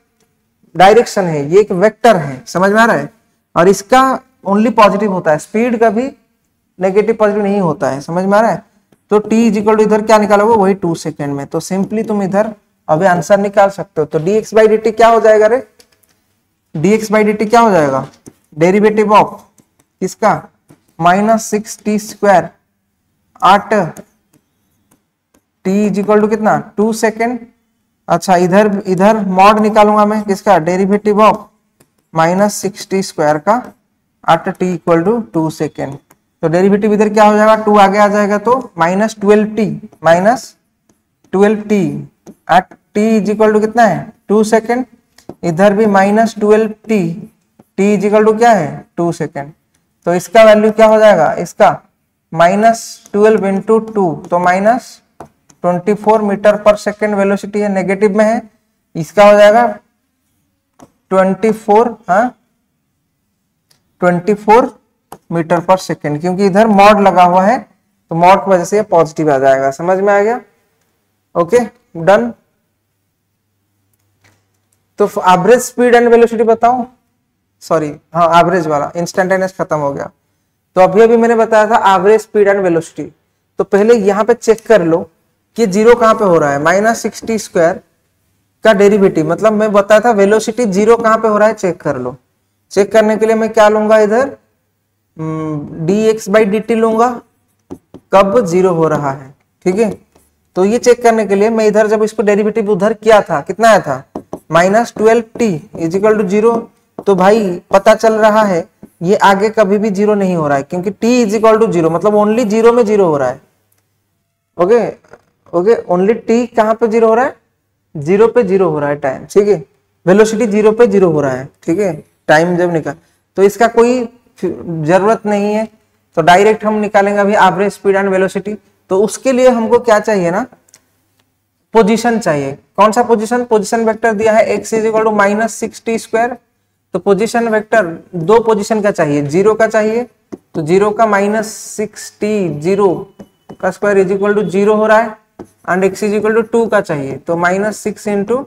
डायरेक्शन है, ये एक वेक्टर है, समझ में आ रहा है, और इसका ओनली पॉजिटिव होता है, स्पीड का भी नेगेटिव पॉजिटिव नहीं होता है, समझ में आ रहा है। तो t इक्वल टू इधर क्या निकालोगे? वही 2 सेकेंड में। तो सिंपली तुम इधर अभी आंसर निकाल सकते हो। तो dx/dt क्या हो जाएगा रे? dx/dt क्या हो जाएगा? डेरिवेटिव ऑफ किसका? -6t², 8 t इक्वल टू कितना? 2 सेकेंड। अच्छा इधर मॉड निकालूंगा मैं किसका? डेरिवेटिव ऑफ -6t² का 8t इक्वल टू 2 सेकेंड। तो डेरिवेटिव इधर क्या हो जाएगा? 2 आगे आ जाएगा तो -12t eight t equal to कितना है? 2 सेकेंड। इधर भी -12t, t इक्वल टू क्या है? 2 सेकेंड। तो इसका वैल्यू क्या हो जाएगा? इसका -12 इंटू 2, तो -24 मीटर पर सेकेंड वेलोसिटी है, नेगेटिव में है। इसका हो जाएगा 24 मीटर पर सेकेंड, क्योंकि इधर मॉड लगा हुआ है, तो मॉड की वजह से ये पॉजिटिव आ जाएगा। समझ में आ गया? Okay done. तो एवरेज स्पीड एंड वेलोसिटी बताओ, सॉरी हाँ एवरेज वाला, इंस्टेंटेनियस खत्म हो गया। तो अभी अभी मैंने बताया था एवरेज स्पीड एंड वेलोसिटी। तो पहले यहाँ पे चेक कर लो कि जीरो कहाँ पे हो रहा है, -60² का डेरिवेटिव, मतलब मैं बताया था वेलोसिटी जीरो कहाँ पे हो रहा है चेक कर लो। चेक करने के लिए मैं क्या लूंगा, इधर dx/dt लूंगा, कब जीरो हो रहा है, ठीक है। तो ये चेक करने के लिए मैं इधर जब इसको डेरिवेटिव उधर किया था, कितना आया था, -12t = 0। तो भाई पता चल रहा है ये आगे कभी भी जीरो नहीं हो रहा है, क्योंकि t = 0, मतलब ओनली जीरो में जीरो हो रहा है। ओके ओके, ओनली t कहाँ पे जीरो हो रहा है, जीरो पे जीरो हो रहा है टाइम, ठीक है। वेलोसिटी जीरो पे जीरो हो रहा है, ठीक है, टाइम जब निकाल, तो इसका कोई जरूरत नहीं है। तो डायरेक्ट हम निकालेंगे अभी एवरेज स्पीड एंड वेलोसिटी। तो उसके लिए हमको क्या चाहिए ना, पोजीशन चाहिए। कौन सा पोजीशन, पोजीशन वेक्टर दिया है x = -6t²। तो पोजीशन वेक्टर दो पोजीशन का चाहिए, जीरो का चाहिए, तो जीरो का -6t जीरो का स्क्वायर = 0 हो रहा है, एंड x = 2 का चाहिए, तो -6 ×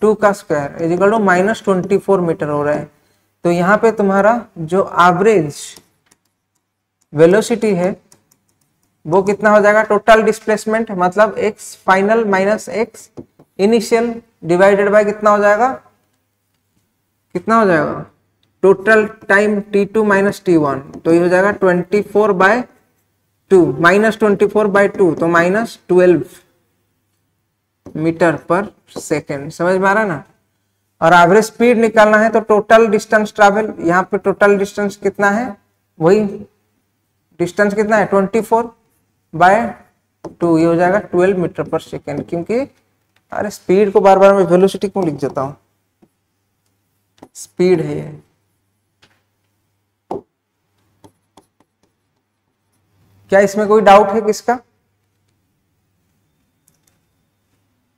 2 का स्क्वायर = -24 मीटर हो रहा है। तो यहाँ पे तुम्हारा जो एवरेज वेलोसिटी है वो कितना हो जाएगा, टोटल डिस्प्लेसमेंट मतलब x final - x initial divided by कितना हो जाएगा, कितना हो जाएगा, टोटल टाइम t2 - t1, तो ये हो जाएगा 24/2 -24/2, तो -12 मीटर पर सेकेंड। समझ में आ रहा है ना। और एवरेज स्पीड निकालना है तो टोटल डिस्टेंस ट्रैवल, यहाँ पे टोटल डिस्टेंस कितना है, वही डिस्टेंस कितना है 24/2, ये हो जाएगा 12 मीटर पर सेकेंड। क्योंकि अरे स्पीड को बार बार मैं वेलोसिटी क्यों लिख देता हूँ, स्पीड है ये। क्या इसमें कोई डाउट है किसका,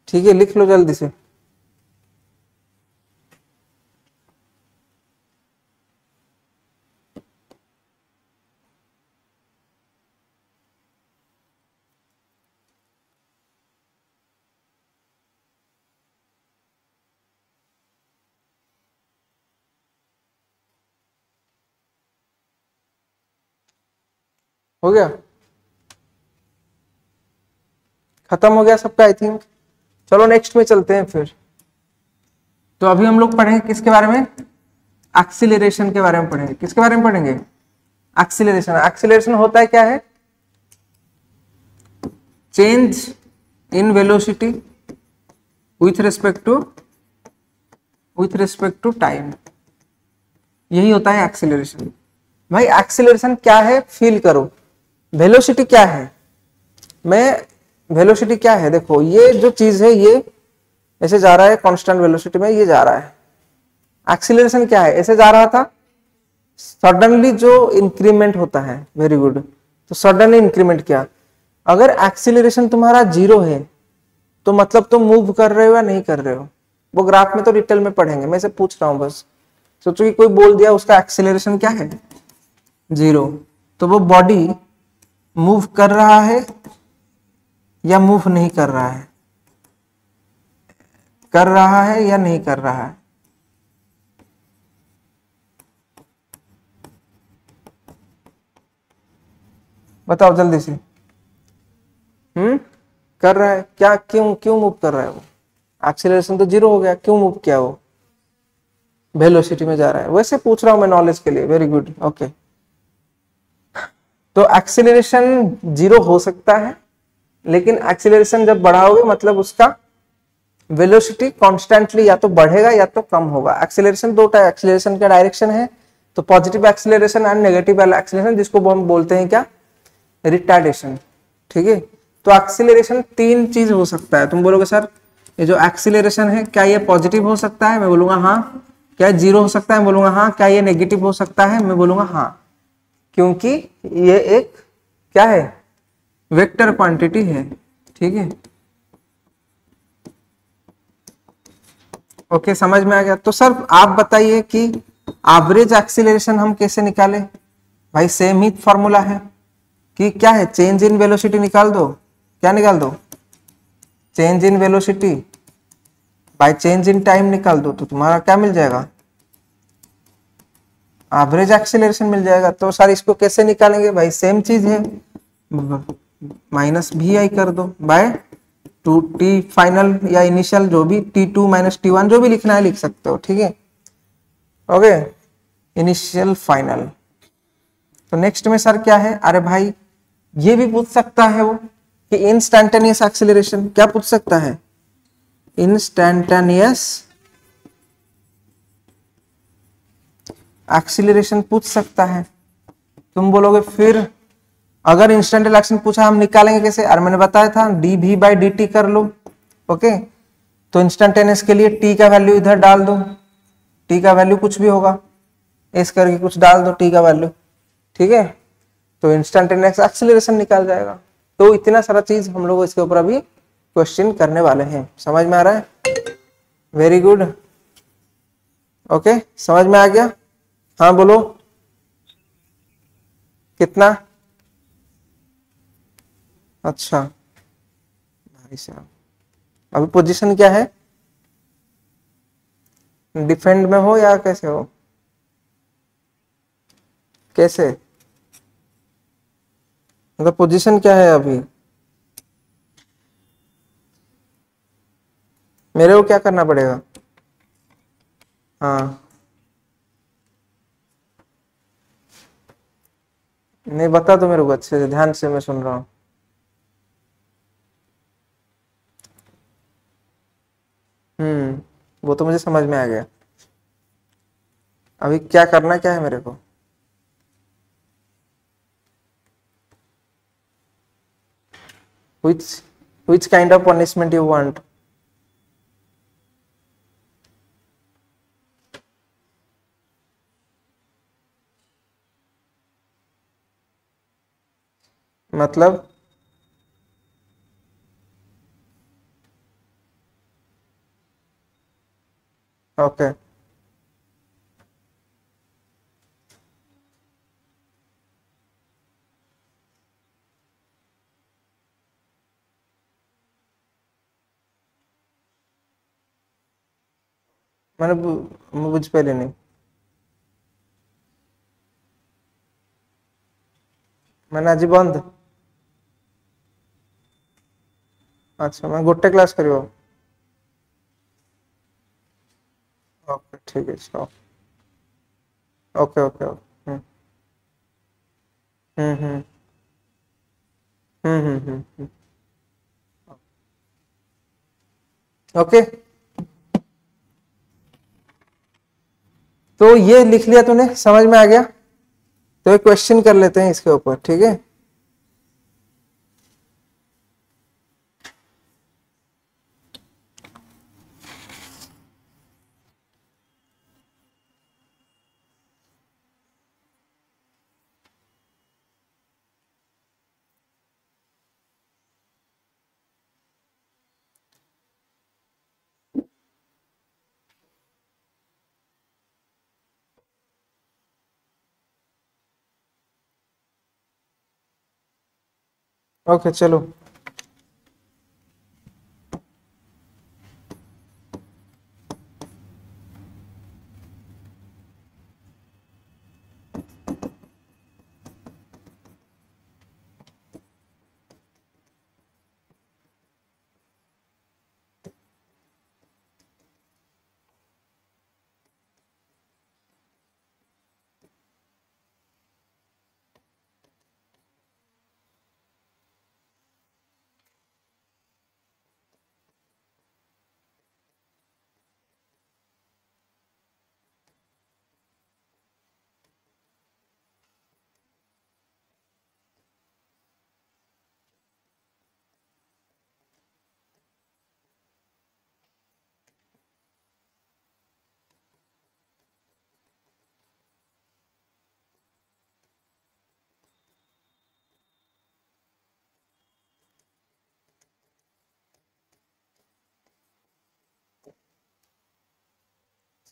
ठीक है, लिख लो जल्दी से। हो गया, खत्म हो गया सबका आई थिंक। चलो नेक्स्ट में चलते हैं फिर। तो अभी हम लोग पढ़ेंगे किसके बारे में, एक्सीलरेशन के बारे में पढ़ेंगे। किसके बारे में पढ़ेंगे, एक्सीलरेशन। एक्सीलरेशन होता है क्या है, change in velocity with respect to time, यही होता है एक्सीलरेशन। भाई एक्सीलरेशन क्या है, फील करो। वेलोसिटी क्या है, मैं वेलोसिटी क्या है, देखो ये जो चीज है ये ऐसे जा रहा है कांस्टेंट वेलोसिटी में, ये जा रहा है। एक्सीलरेशन क्या है, ऐसे जा रहा था, सडनली जो इंक्रीमेंट होता है, वेरी गुड, तो सडनली इंक्रीमेंट किया। अगर एक्सीलरेशन तुम्हारा जीरो है तो मतलब तुम मूव कर रहे हो या नहीं कर रहे हो, वो ग्राफ में तो डिटेल में पढ़ेंगे, मैं से पूछ रहा हूं बस। सोचो कि कोई बोल दिया उसका एक्सीलरेशन क्या है, जीरो, तो वो बॉडी मूव कर रहा है या मूव नहीं कर रहा है, कर रहा है या नहीं कर रहा है, बताओ जल्दी से। कर रहा है क्या, क्यों क्यों मूव कर रहा है वो, एक्सीलरेशन तो जीरो हो गया, क्यों मूव किया वो, वेलोसिटी में जा रहा है। वैसे पूछ रहा हूं मैं नॉलेज के लिए, वेरी गुड, ओके। तो एक्सीलरेशन जीरो हो सकता है, लेकिन एक्सीलरेशन जब बढ़ाओगे मतलब उसका वेलोसिटी कॉन्स्टेंटली या तो बढ़ेगा या तो कम होगा। एक्सीलरेशन दो टाइप, एक्सीलरेशन का डायरेक्शन है, तो positive acceleration and negative acceleration, जिसको हम बोलते हैं क्या, रिटार्डेशन, ठीक है। तो एक्सीलरेशन तीन चीज हो सकता है। तुम बोलोगे सर ये जो एक्सीलरेशन है क्या ये पॉजिटिव हो सकता है, मैं बोलूंगा हाँ। क्या जीरो हो सकता है, मैं बोलूंगा हाँ। क्या ये नेगेटिव हो सकता है, मैं बोलूंगा हाँ, क्योंकि ये एक क्या है, वेक्टर क्वांटिटी है, ठीक है। ओके, समझ में आ गया। तो सर आप बताइए कि एवरेज एक्सीलरेशन हम कैसे निकाले। भाई सेम ही फॉर्मूला है कि क्या है, चेंज इन वेलोसिटी निकाल दो। क्या निकाल दो, change in velocity by change in time निकाल दो, तो तुम्हारा क्या मिल जाएगा, एवरेज एक्सीलरेशन मिल जाएगा। तो सर इसको कैसे निकालेंगे भाई, सेम चीज है, माइनस भी आई कर दो बाय टू टी फाइनल या इनिशियल, जो भी T2 माइनस T1 जो भी लिखना है लिख सकते हो, ठीक है। Okay, initial final. तो नेक्स्ट में सर क्या है, अरे भाई ये भी पूछ सकता है वो कि इंस्टैंटेनियस एक्सीलरेशन, क्या पूछ सकता है, इंस्टैंटेनियस एक्सीलरेशन पूछ सकता है। तुम बोलोगे फिर अगर इंस्टेंटेनियस एक्शन पूछा हम निकालेंगे कैसे, और मैंने बताया था dv बाई dt कर लो। ओके, तो इंस्टेंटेनियस के लिए t का वैल्यू इधर डाल दो, t का वैल्यू कुछ भी होगा, इस करके कुछ डाल दो t का वैल्यू, ठीक है, तो इंस्टेंटेनियस एक्सीलरेशन निकाल जाएगा। तो इतना सारा चीज हम लोग इसके ऊपर अभी क्वेश्चन करने वाले हैं, समझ में आ रहा है, वेरी गुड। ओके, समझ में आ गया, हाँ बोलो कितना, अच्छा भाई साहब, अभी पोजीशन क्या है, डिफेंड में हो या कैसे हो, कैसे मतलब पोजीशन क्या है अभी, मेरे को क्या करना पड़ेगा, हाँ नहीं बता तो मेरे को अच्छे से, ध्यान से मैं सुन रहा हूँ। वो तो मुझे समझ में आ गया, अभी क्या करना क्या है मेरे को, which kind of punishment you want, मतलब ओके मैंने बुझ पहले नहीं, मैंने आज बंद, अच्छा मैं गोटे क्लास करियो, ओके ठीक है चलो, ओके ओके ओके, हम्म हम्म ओके। तो ये लिख लिया तूने, समझ में आ गया, तो एक क्वेश्चन कर लेते हैं इसके ऊपर, ठीक है। ओके चलो,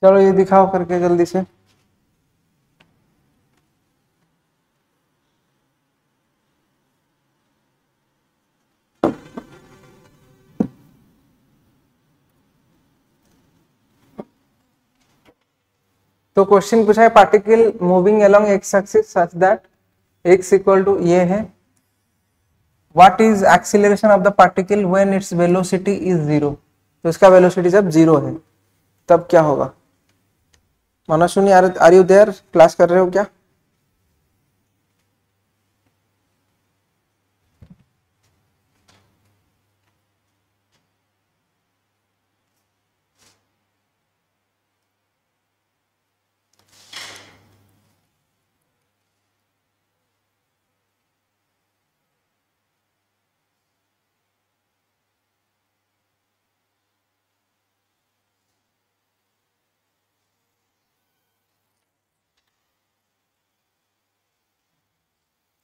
चलो ये दिखाओ करके जल्दी से, तो क्वेश्चन पूछा है particle moving along X axis such that X equal to ये है, what is acceleration of the particle when its velocity is zero. तो इसका वेलोसिटी जब जीरो है तब क्या होगा। Manoshuni are you there, class कर रहे हो क्या।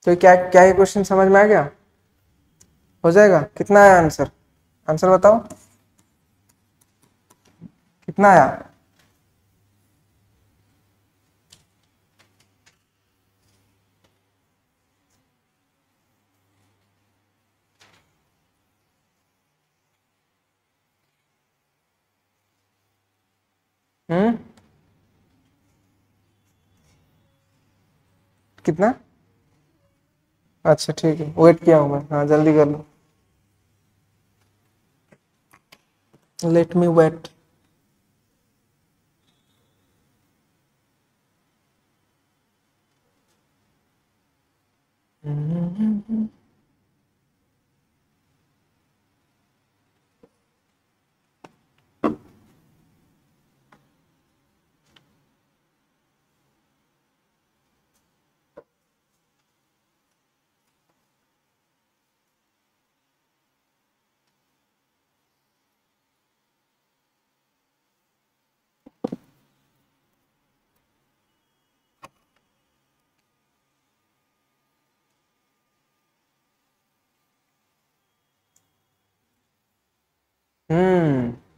तो क्या क्या ये क्वेश्चन समझ में आ गया, हो जाएगा। कितना आया आंसर, आंसर बताओ कितना आया। कितना, अच्छा ठीक है, वेट किया हूँ मैं, हाँ जल्दी कर लो, लेट मी वेट।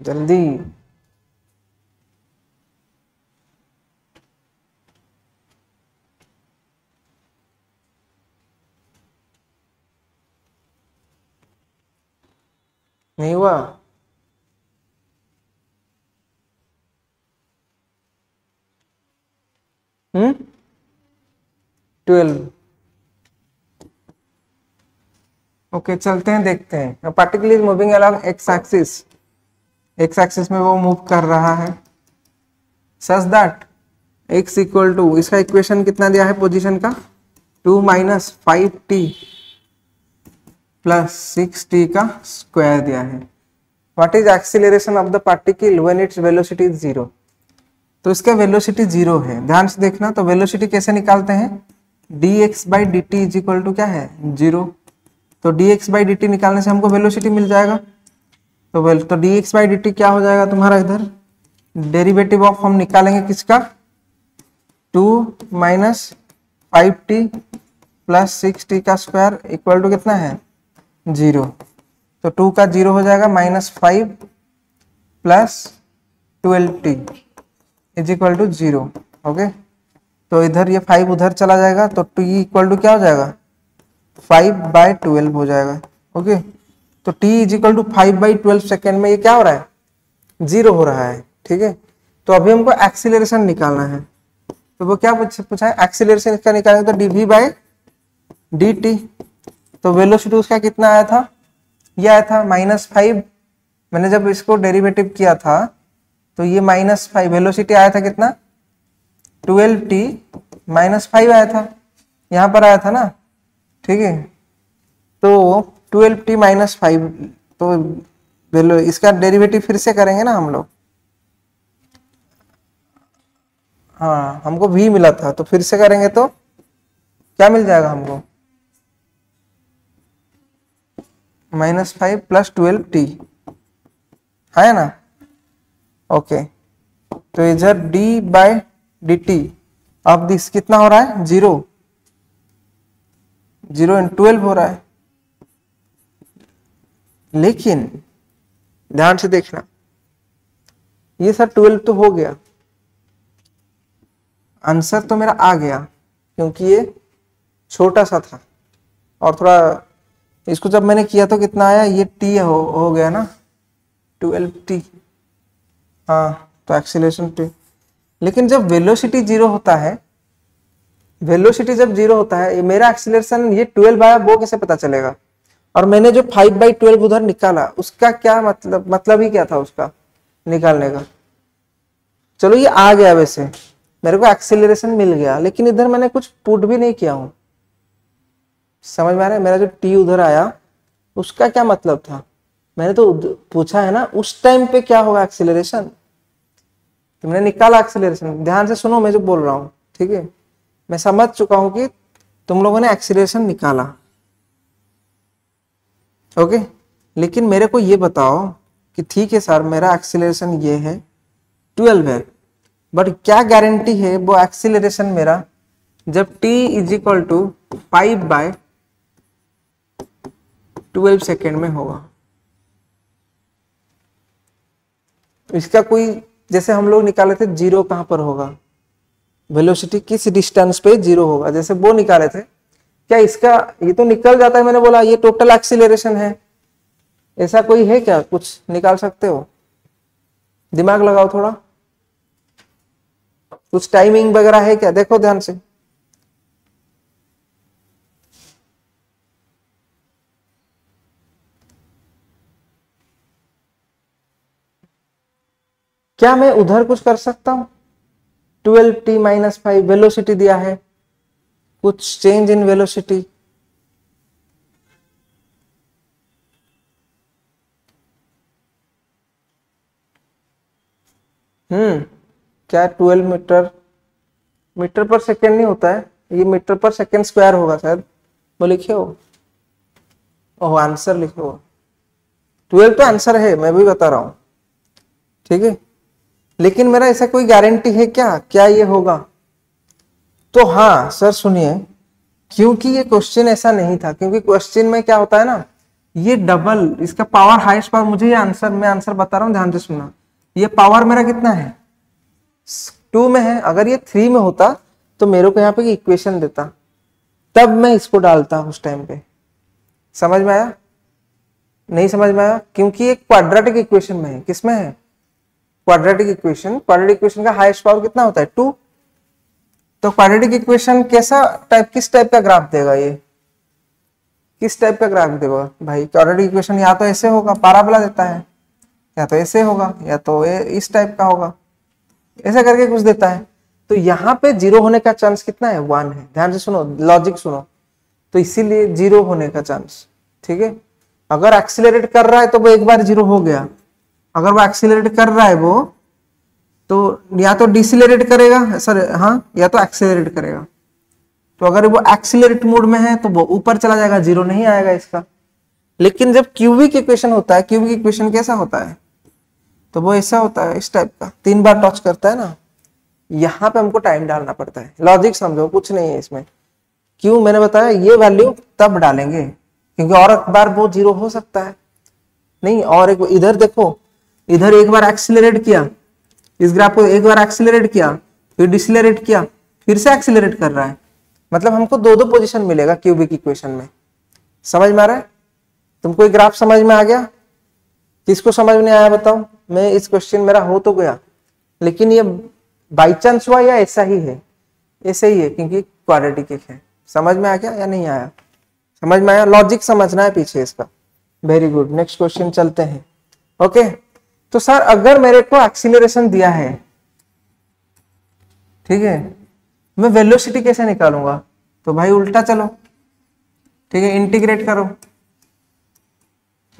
जल्दी। नहीं हुआ, हम्म 12। ओके चलते हैं, देखते हैं। Particle is moving along X axis, X axis में वो मूव कर रहा है such that X equal to, इसका इक्वेशन कितना दिया है पोजीशन का, 2 माइनस 5t प्लस 6t का स्क्वायर दिया है। What is acceleration of the particle when its velocity is zero. तो इसका वेलोसिटी जीरो है, ध्यान से देखना। तो वेलोसिटी कैसे निकालते हैं, dx by D T is equal to क्या है, जीरो। तो dx बाई डी टी निकालने से हमको वेलोसिटी मिल जाएगा। तो dx बाई डी टी क्या हो जाएगा तुम्हारा, इधर डेरिवेटिव ऑफ हम निकालेंगे किसका, 2 माइनस 5t प्लस 6t का स्क्वायर इक्वल टू कितना है, जीरो। तो 2 का जीरो हो जाएगा, -5 plus 12t is equal to zero. Okay, तो इधर ये 5 उधर चला जाएगा, तो t इक्वल टू क्या हो जाएगा, 5/12 हो जाएगा। ओके, तो t is equal to 5/12 second में ये क्या हो रहा है, जीरो हो रहा है। ठीक है, तो अभी हमको एक्सीलरेशन निकालना है। तो वो क्या पूछा है, एक्सीलरेशन इसका निकालेंगे तो dv बाई dt। तो वेलोसिटी उसका कितना आया था, ये आया था -5। मैंने जब इसको डेरिवेटिव किया था तो ये -5, वेलोसिटी आया था कितना, 12t -5 आया था, यहाँ पर आया था ना। ठीक है, तो 12t -5, तो इसका डेरिवेटिव फिर से करेंगे ना हम लोग। हाँ, हमको v मिला था, तो फिर से करेंगे तो क्या मिल जाएगा हमको, -5 प्लस 12t है ना। ओके, तो इधर d बाय डी टी अब दिस कितना हो रहा है, 0 × 12 हो रहा है। लेकिन ध्यान से देखना, ये सर 12 तो हो गया, आंसर तो मेरा आ गया क्योंकि ये छोटा सा था, और थोड़ा इसको जब मैंने किया तो कितना आया, ये t हो गया ना, 12t। हाँ, तो एक्सीलरेशन t लेकिन जब वेलोसिटी जीरो होता है, वेलोसिटी जब जीरो होता है, मेरा एक्सीलरेशन ये 12 आया, वो कैसे पता चलेगा? और मैंने जो 5/12 उधर निकाला, उसका क्या मतलब ही क्या था उसका निकालने का? चलो ये आ गया, वैसे मेरे को एक्सीलरेशन मिल गया, लेकिन इधर मैंने कुछ पुट भी नहीं किया हूं। समझ में आ रहा है? मेरा जो टी उधर आया उसका क्या मतलब था? मैंने तो पूछा है ना उस टाइम पे क्या होगा एक्सीलरेशन, तुमने निकाला एक्सीलरेशन। ध्यान से सुनो मैं जो बोल रहा हूं, ठीक है? मैं समझ चुका हूं कि तुम लोगों ने एक्सीलरेशन निकाला, ओके। लेकिन मेरे को ये बताओ कि ठीक है सर मेरा एक्सीलरेशन ये है 12 है, बट क्या गारंटी है वो एक्सीलरेशन मेरा जब t is equal to 5/12 second में होगा? इसका कोई, जैसे हम लोग निकाले थे जीरो कहां पर होगा, वेलोसिटी किस डिस्टेंस पे जीरो होगा, जैसे वो निकाले थे, क्या इसका ये तो निकल जाता है? मैंने बोला ये टोटल एक्सीलरेशन है, ऐसा कोई है क्या? कुछ निकाल सकते हो? दिमाग लगाओ थोड़ा, कुछ टाइमिंग वगैरह है क्या? देखो ध्यान से। क्या मैं उधर कुछ कर सकता हूं? 12t-5 वेलोसिटी दिया है, कुछ चेंज इन वेलोसिटी? क्या 12 मीटर, मीटर पर सेकेंड नहीं होता है, ये मीटर पर सेकेंड स्क्वायर होगा शायद, वो लिखे हो? ओह आंसर लिखे हो, 12 तो आंसर है, मैं भी बता रहा हूं, ठीक है? लेकिन मेरा ऐसा कोई गारंटी है क्या, क्या ये होगा? तो हाँ सर सुनिए, क्योंकि ये क्वेश्चन ऐसा नहीं था, क्योंकि क्वेश्चन में क्या होता है ना, ये डबल इसका पावर, हाईएस्ट पावर, मुझे ये आंसर, मैं आंसर बता रहा हूं, ध्यान से सुनना। ये पावर मेरा कितना है? 2 में है। अगर ये 3 में होता तो मेरे को यहाँ पे इक्वेशन देता, तब मैं इसको डालता उस टाइम पे। समझ में आया? नहीं समझ में आया? क्योंकि एक क्वाड्रेटिक इक्वेशन में है। किसमें है? Quadratic equation. क्वाड्रेटिक इक्वेशन का हाईएस्ट पावर कितना होता है? 2। तो क्वाड्रेटिक इक्वेशन कैसा टाइप, किस टाइप का ग्राफ देगा? ये किस टाइप का ग्राफ देगा भाई? क्वाड्रेटिक इक्वेशन या तो ऐसे होगा, पैराबोला देता है, या तो ऐसे होगा, या तो इस टाइप का होगा, ऐसा करके कुछ देता है। तो यहाँ पे जीरो होने का चांस कितना है? 1 है। ध्यान से सुनो, लॉजिक सुनो, तो इसीलिए जीरो होने का चांस, ठीक है? अगर एक्सीलरेट कर रहा है तो वो एक बार जीरो हो गया, अगर वो एक्सीलरेट कर रहा है वो, तो या तो डिसिलरेट करेगा सर, हाँ, या तो एक्सीलरेट करेगा। तो अगर वो एक्सीलरेट मोड में है तो वो ऊपर चला जाएगा, जीरो नहीं आएगा इसका। लेकिन जब क्यूबिक इक्वेशन होता है, क्यूबिक इक्वेशन कैसा होता है? तो वो ऐसा होता है, इस टाइप का, 3 बार टच करता है ना, यहाँ पे हमको टाइम डालना पड़ता है। लॉजिक समझो, कुछ नहीं है इसमें। क्यों मैंने बताया ये वैल्यू तब डालेंगे क्योंकि और एक बार वो जीरो हो सकता है नहीं। और एक इधर देखो, इधर एक बार एक्सीलरेट किया, इस ग्राफ को एक बार एक्सीलरेट किया, फिर डिसलरेट किया, फिर से एक्सीलरेट कर रहा है, मतलब हमको दो दो पोजीशन मिलेगा क्यूबिक इक्वेशन में। समझ में आ रहा है? तुमको एक ग्राफ समझ में आ गया? किसको समझ में नहीं आया बताओ? मैं इस क्वेश्चन मेरा हो तो गया, लेकिन ये बाई चांस हुआ या ऐसा ही है? ऐसे ही है क्योंकि क्वाड्रेटिक है। समझ में आ गया या नहीं आया? समझ में आया? लॉजिक समझना है पीछे इसका। वेरी गुड, नेक्स्ट क्वेश्चन चलते हैं। ओके, तो सर अगर मेरे को एक्सीलरेशन दिया है, ठीक है, मैं वेलोसिटी कैसे निकालूंगा? तो भाई उल्टा चलो, ठीक है, इंटीग्रेट करो।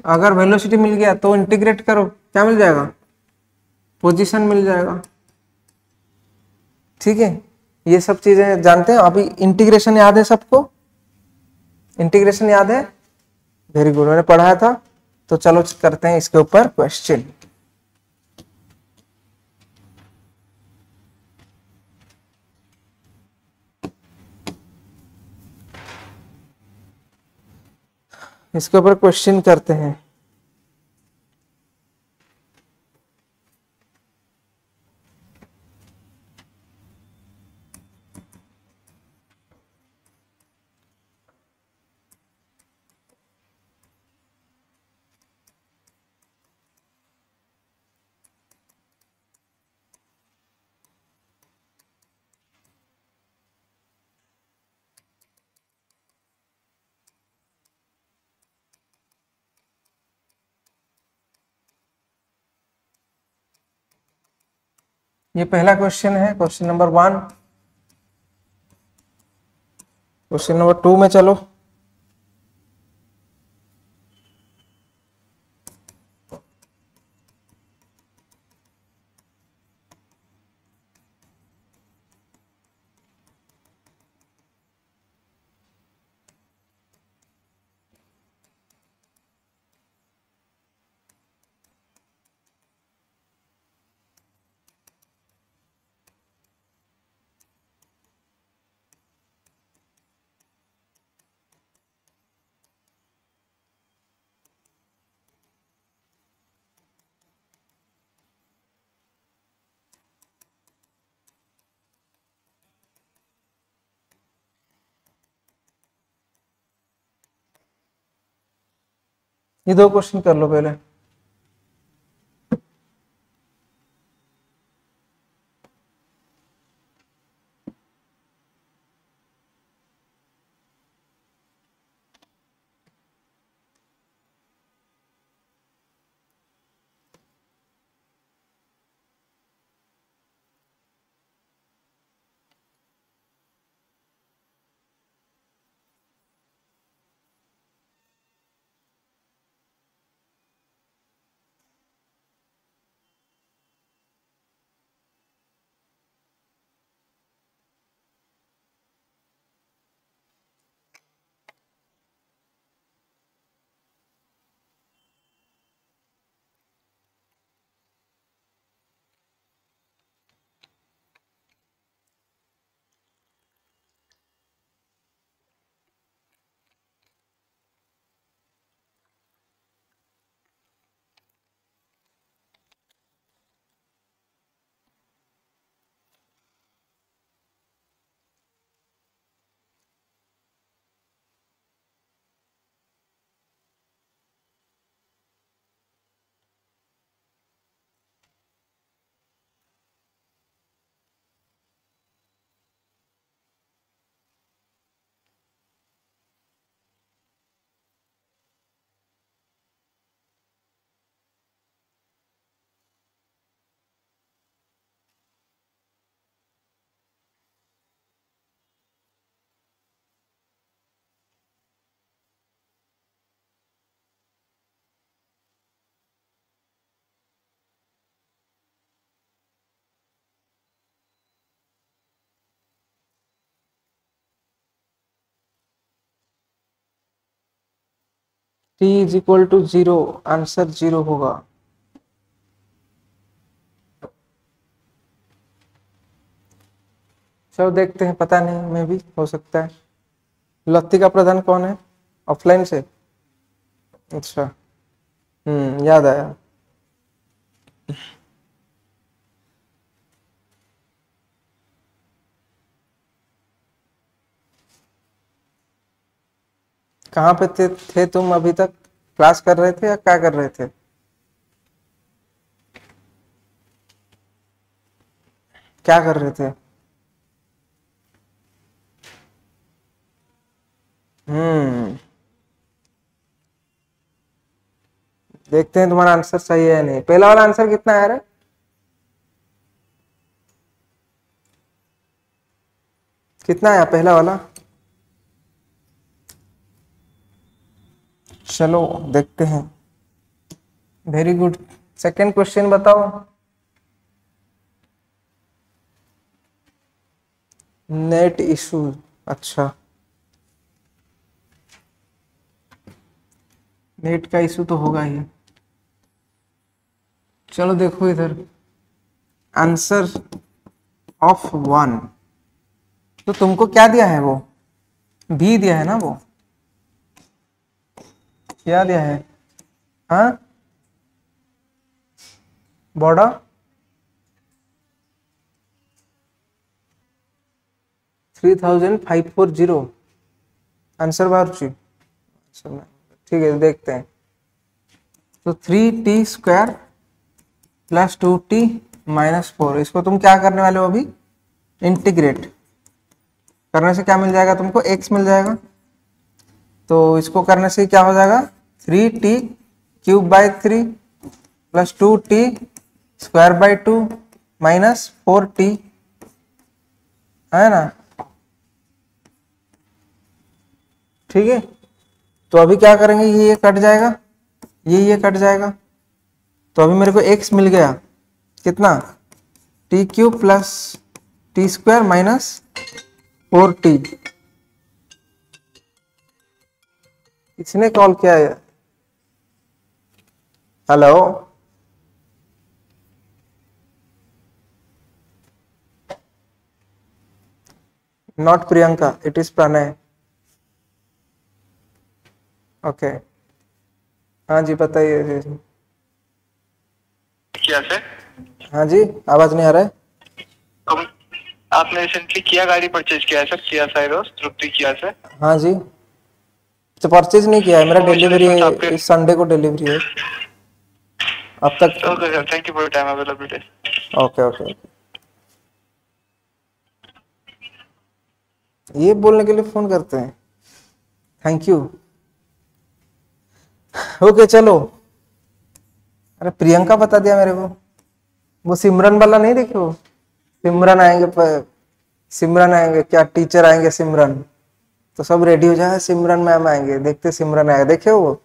अगर वेलोसिटी मिल गया तो इंटीग्रेट करो, क्या मिल जाएगा? पोजीशन मिल जाएगा, ठीक है। ये सब चीजें जानते हैं। अभी इंटीग्रेशन याद है सबको? इंटीग्रेशन याद है? वेरी गुड, मैंने पढ़ाया था। तो चलो करते हैं इसके ऊपर क्वेश्चन। इसके ऊपर क्वेश्चन करते हैं। ये पहला क्वेश्चन है, क्वेश्चन नंबर 1। क्वेश्चन नंबर 2 में चलो। ये 2 क्वेश्चन कर लो पहले। t is equal to 0, answer 0 होगा। चलो देखते हैं, पता नहीं, मैं भी हो सकता है। लत्ती का प्रधान कौन है? ऑफलाइन से? अच्छा, याद आया। कहाँ पे थे तुम अभी तक? क्लास कर रहे थे या क्या कर रहे थे? क्या कर रहे थे? देखते हैं तुम्हारा आंसर सही है या नहीं। पहला वाला आंसर कितना आ रहा है? कितना आया पहला वाला? चलो देखते हैं। Very good. सेकंड क्वेश्चन बताओ। नेट इशू, अच्छा, नेट का इशू तो होगा ही। चलो देखो इधर, आंसर ऑफ 1, तो तुमको क्या दिया है? वो भी दिया है ना? वो क्या दिया है? हाँ, बॉर्डर 3540 आंसर बाहर चुकी। ठीक है, देखते हैं। तो 3t² + 2t - 4, इसको तुम क्या करने वाले हो अभी? इंटीग्रेट करने से क्या मिल जाएगा तुमको? x मिल जाएगा। तो इसको करने से क्या हो जाएगा? 3t³ / 3 + 2t² / 2 माइनस 4t, है ना, ठीक है। तो अभी क्या करेंगे, ये कट जाएगा, ये कट जाएगा, तो अभी मेरे को x मिल गया कितना, T cube plus T square minus 4t। किसने कॉल किया है? Hello, not Priyanka, it is Pranay. Okay, हाँ जी बताइए। किया सर? हाँ जी, आवाज नहीं आ रहा है। अब आपने रिसेंटली किया गाड़ी परचेज किया है सर, किया साइरोस तृप्ति किया सर? हाँ जी, तो परचेज नहीं किया है, मेरा डिलीवरी है, आपके इस संडे को डिलीवरी है अब तक। Okay sir, thank you for your time availability. Okay okay, ये बोलने के लिए फोन करते हैं, थैंक यू। ओके चलो, अरे प्रियंका बता दिया मेरे को, वो सिमरन वाला नहीं देखे, वो सिमरन आएंगे, सिमरन आएंगे क्या, टीचर आएंगे सिमरन, तो सब रेडी हो जाए, सिमरन मैम आएंगे, देखते सिमरन आएगा, देखे वो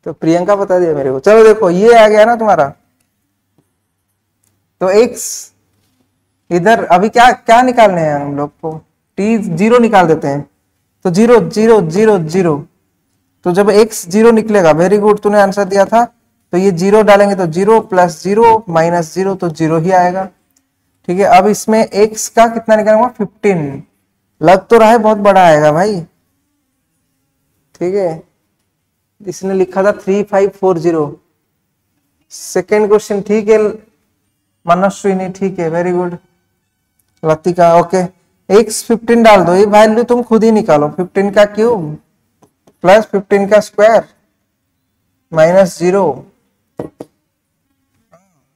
तो प्रियंका बता दिया मेरे को। चलो देखो, ये आ गया ना तुम्हारा, तो x इधर अभी क्या क्या निकालने हैं हम लोग को, t 0 निकाल देते हैं, तो 0 0 0 0, तो जब x 0 निकलेगा, वेरी गुड, तूने आंसर दिया था, तो ये 0 डालेंगे तो 0 प्लस 0 माइनस 0, तो 0 ही आएगा, ठीक है। अब इसमें x का कितना निकालूंगा, 15, लग तो रहा है बहुत बड़ा आएगा भाई, ठीक है। इसने लिखा था 3540, सेकेंड क्वेश्चन ठीक है, मनस्विनी ठीक है, very good, Latika okay. x 15 डाल दो, ये वैल्यू तुम खुद ही निकालो, 15 का क्यूब प्लस 15 का स्क्वायर माइनस 0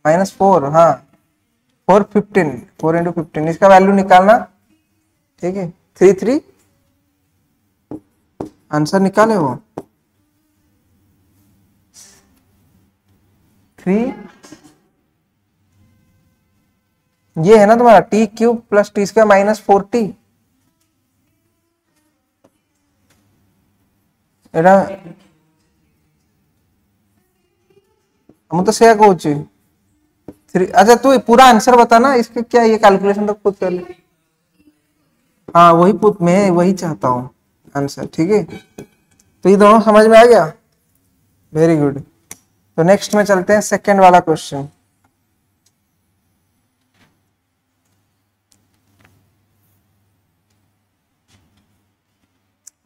माइनस 4, हाँ 4 15, 4 इंटू 15, इसका वैल्यू निकालना, ठीक है। 3 आंसर निकाले वो 3, ये है ना तुम्हारा T cube plus T square minus 4t, एटा हम तो सेया कहूँ 3। अच्छा तू पूरा आंसर बताना इसके, क्या ये कैलकुलेशन तो खुद कर ले, हाँ वही मैं वही चाहता हूँ आंसर, ठीक है। तो ये दोनों समझ में आ गया, वेरी गुड। तो नेक्स्ट में चलते हैं, सेकंड वाला क्वेश्चन।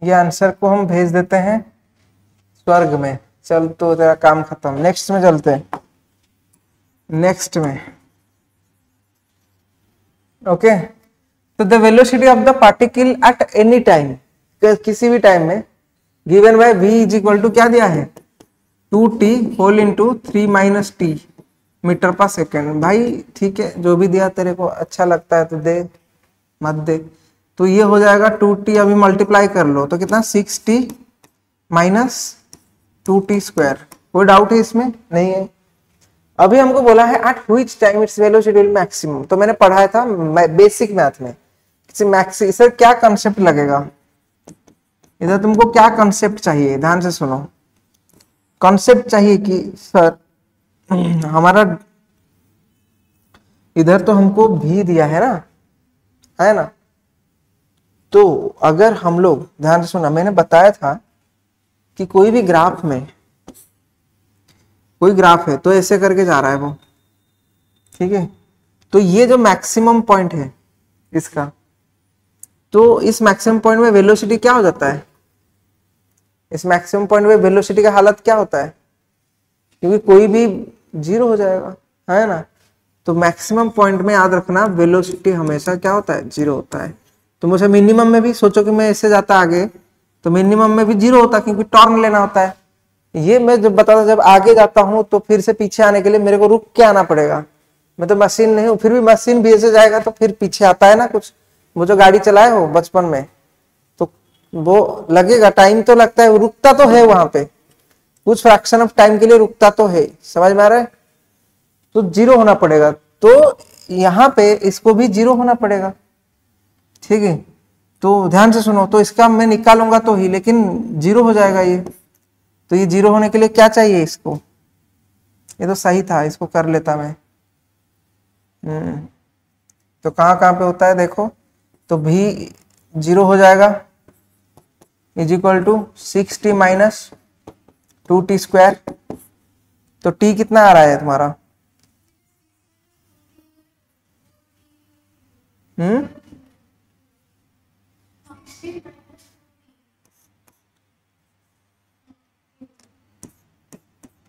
ये आंसर को हम भेज देते हैं स्वर्ग में, चल तो तेरा काम खत्म। नेक्स्ट में चलते हैं, नेक्स्ट में ओके। तो the velocity of the particle at any time, किसी भी टाइम में, given by v is equal to क्या दिया है, 2t whole into 3 minus T metre per second. भाई ठीक है, जो भी दिया तेरे को अच्छा लगता है तो दे, मत दे। तो ये हो जाएगा 2t, अभी मल्टीप्लाई कर लो तो कितना, 6t माइनस 2t स्क्वायर। कोई डाउट है इसमें? नहीं है। अभी हमको बोला है at which time its velocity will maximum, तो मैंने पढ़ाया था बेसिक मैथ में, सर क्या कंसेप्ट लगेगा इधर, तुमको क्या कंसेप्ट चाहिए, ध्यान से सुनो। कंसेप्ट चाहिए कि सर हमारा इधर तो हमको भी दिया है ना, है ना, तो अगर हम लोग, ध्यान से सुना, मैंने बताया था कि कोई भी ग्राफ में, कोई ग्राफ है तो ऐसे करके जा रहा है वो, ठीक है। तो ये जो मैक्सिमम पॉइंट है इसका, तो इस मैक्सिमम पॉइंट में वेलोसिटी क्या हो जाता है, इस मैक्सिमम पॉइंट में वेलोसिटी का हालत क्या होता है, क्योंकि कोई भी 0 हो जाएगा, है ना। तो मैक्सिमम पॉइंट में याद रखना वेलोसिटी हमेशा क्या होता है, 0 होता है। तो मुझे मिनिमम में भी सोचो कि मैं इससे जाता आगे, तो मिनिमम में भी 0 होता है, क्योंकि टर्न लेना होता है। ये मैं जब बताता, जब आगे जाता हूं तो फिर से पीछे आने के लिए मेरे को रुक के आना पड़ेगा, मैं तो मशीन नहीं हूँ, फिर भी मशीन भी ऐसे जाएगा तो फिर पीछे आता है ना कुछ। वो जो गाड़ी चलाए हो बचपन में, तो वो लगेगा, टाइम तो लगता है, रुकता तो है वहां पे, कुछ फ्रैक्शन ऑफ टाइम के लिए रुकता तो है, समझ में आ रहा है। तो 0 होना पड़ेगा, तो यहाँ पे इसको भी 0 होना पड़ेगा। ठीक है, तो ध्यान से सुनो, तो इसका मैं निकालूंगा तो ही, लेकिन 0 हो जाएगा ये। तो ये 0 होने के लिए क्या चाहिए इसको, ये तो सही था, इसको कर लेता मैं। तो कहाँ पे होता है देखो, तो भी 0 हो जाएगा, is equal to 6t minus 2t square. तो t कितना आ रहा है तुम्हारा,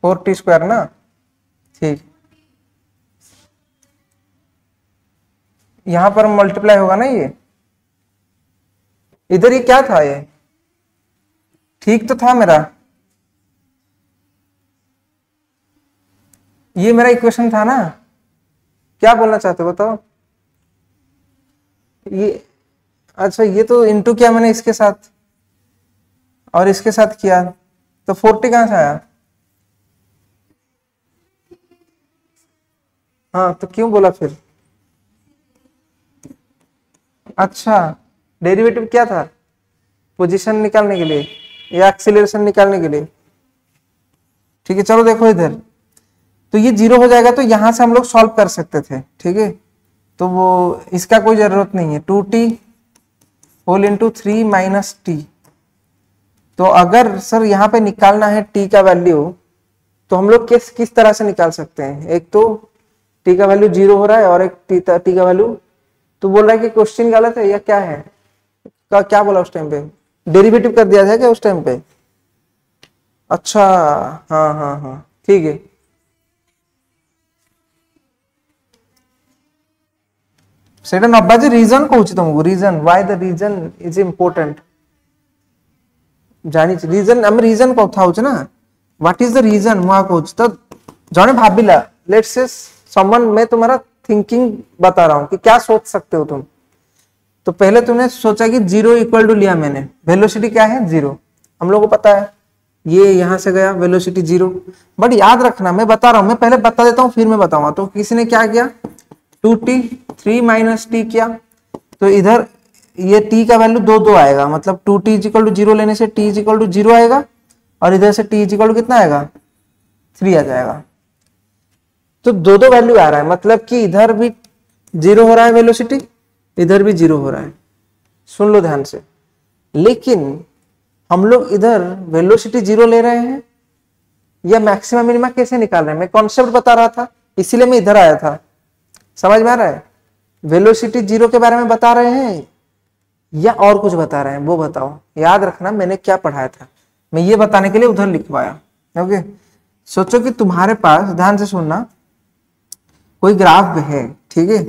4t स्क्वायर ना। ठीक, यहां पर मल्टीप्लाई होगा ना ये, इधर ये क्या था, ये ठीक तो था मेरा, ये मेरा इक्वेशन था ना। क्या बोलना चाहते हो बताओ, ये अच्छा, ये तो इनटू किया मैंने इसके साथ और इसके साथ किया, तो 40 कहां से आया। हाँ, तो क्यों बोला फिर। अच्छा, डेरिवेटिव क्या था, पोजीशन निकालने के लिए या एक्सीलरेशन निकालने के लिए। ठीक है, चलो देखो इधर, तो ये 0 हो जाएगा, तो यहां से हम लोग सॉल्व कर सकते थे। ठीक है, तो वो इसका कोई जरूरत नहीं है, 2t whole into 3 minus T. तो अगर सर यहाँ पे निकालना है t का वैल्यू, तो हम लोग किस तरह से निकाल सकते हैं। एक तो t का वैल्यू 0 हो रहा है और एक t का वैल्यू, तो बोल रहा है कि क्वेश्चन गलत है या क्या है, क्या बोला उस टाइम पे, डेरिवेटिव कर दिया था क्या उस टाइम पे। अच्छा, हाँ हाँ हाँ, ठीक है। ସେଇଟା ନବା ଯେ ରିଜନ କହୁଛି ତମକୁ, reason why the reason is important ଜାଣିଛି। ରିଜନ ଆମେ ରିଜନ କଥା ହଉଛୁ ନା, what is the reason ମୁଁ କହୁଛି। तो जने भाबिला, लेट्स से समवन, मैं तुम्हारा थिंकिंग बता रहा हूं कि क्या सोच सकते हो तुम। तो पहले तुमने सोचा कि 0 इक्वल टू लिया मैंने, वेलोसिटी क्या है 0, हम लोग को पता है, ये यहां से गया वेलोसिटी 0। बट याद रखना, मैं बता रहा हूं, मैं पहले बता देता हूं फिर मैं बताऊंगा। तो किसी ने क्या किया, 2t 3 माइनस टी किया, तो इधर ये t का वैल्यू 2 आएगा, मतलब 2t इक्वल टू 0 लेने से t इक्वल टू 0 आएगा, और इधर से t इक्वल टू कितना आएगा 3 आ जाएगा। तो 2 वैल्यू आ रहा है, मतलब कि इधर भी 0 हो रहा है वेलोसिटी, इधर भी 0 हो रहा है। सुन लो ध्यान से, लेकिन हम लोग इधर वेलोसिटी 0 ले रहे हैं या मैक्सिमम मिनिमा कैसे निकाल रहे हैं, मैं कॉन्सेप्ट बता रहा था, इसीलिए मैं इधर आया था। समझ में आ रहा है, वेलोसिटी 0 के बारे में बता रहे हैं या और कुछ बता रहे हैं, वो बताओ। याद रखना मैंने क्या पढ़ाया था, मैं ये बताने के लिए उधर लिखवाया। ओके, सोचो कि तुम्हारे पास, ध्यान से सुनना, कोई ग्राफ है, ठीक है,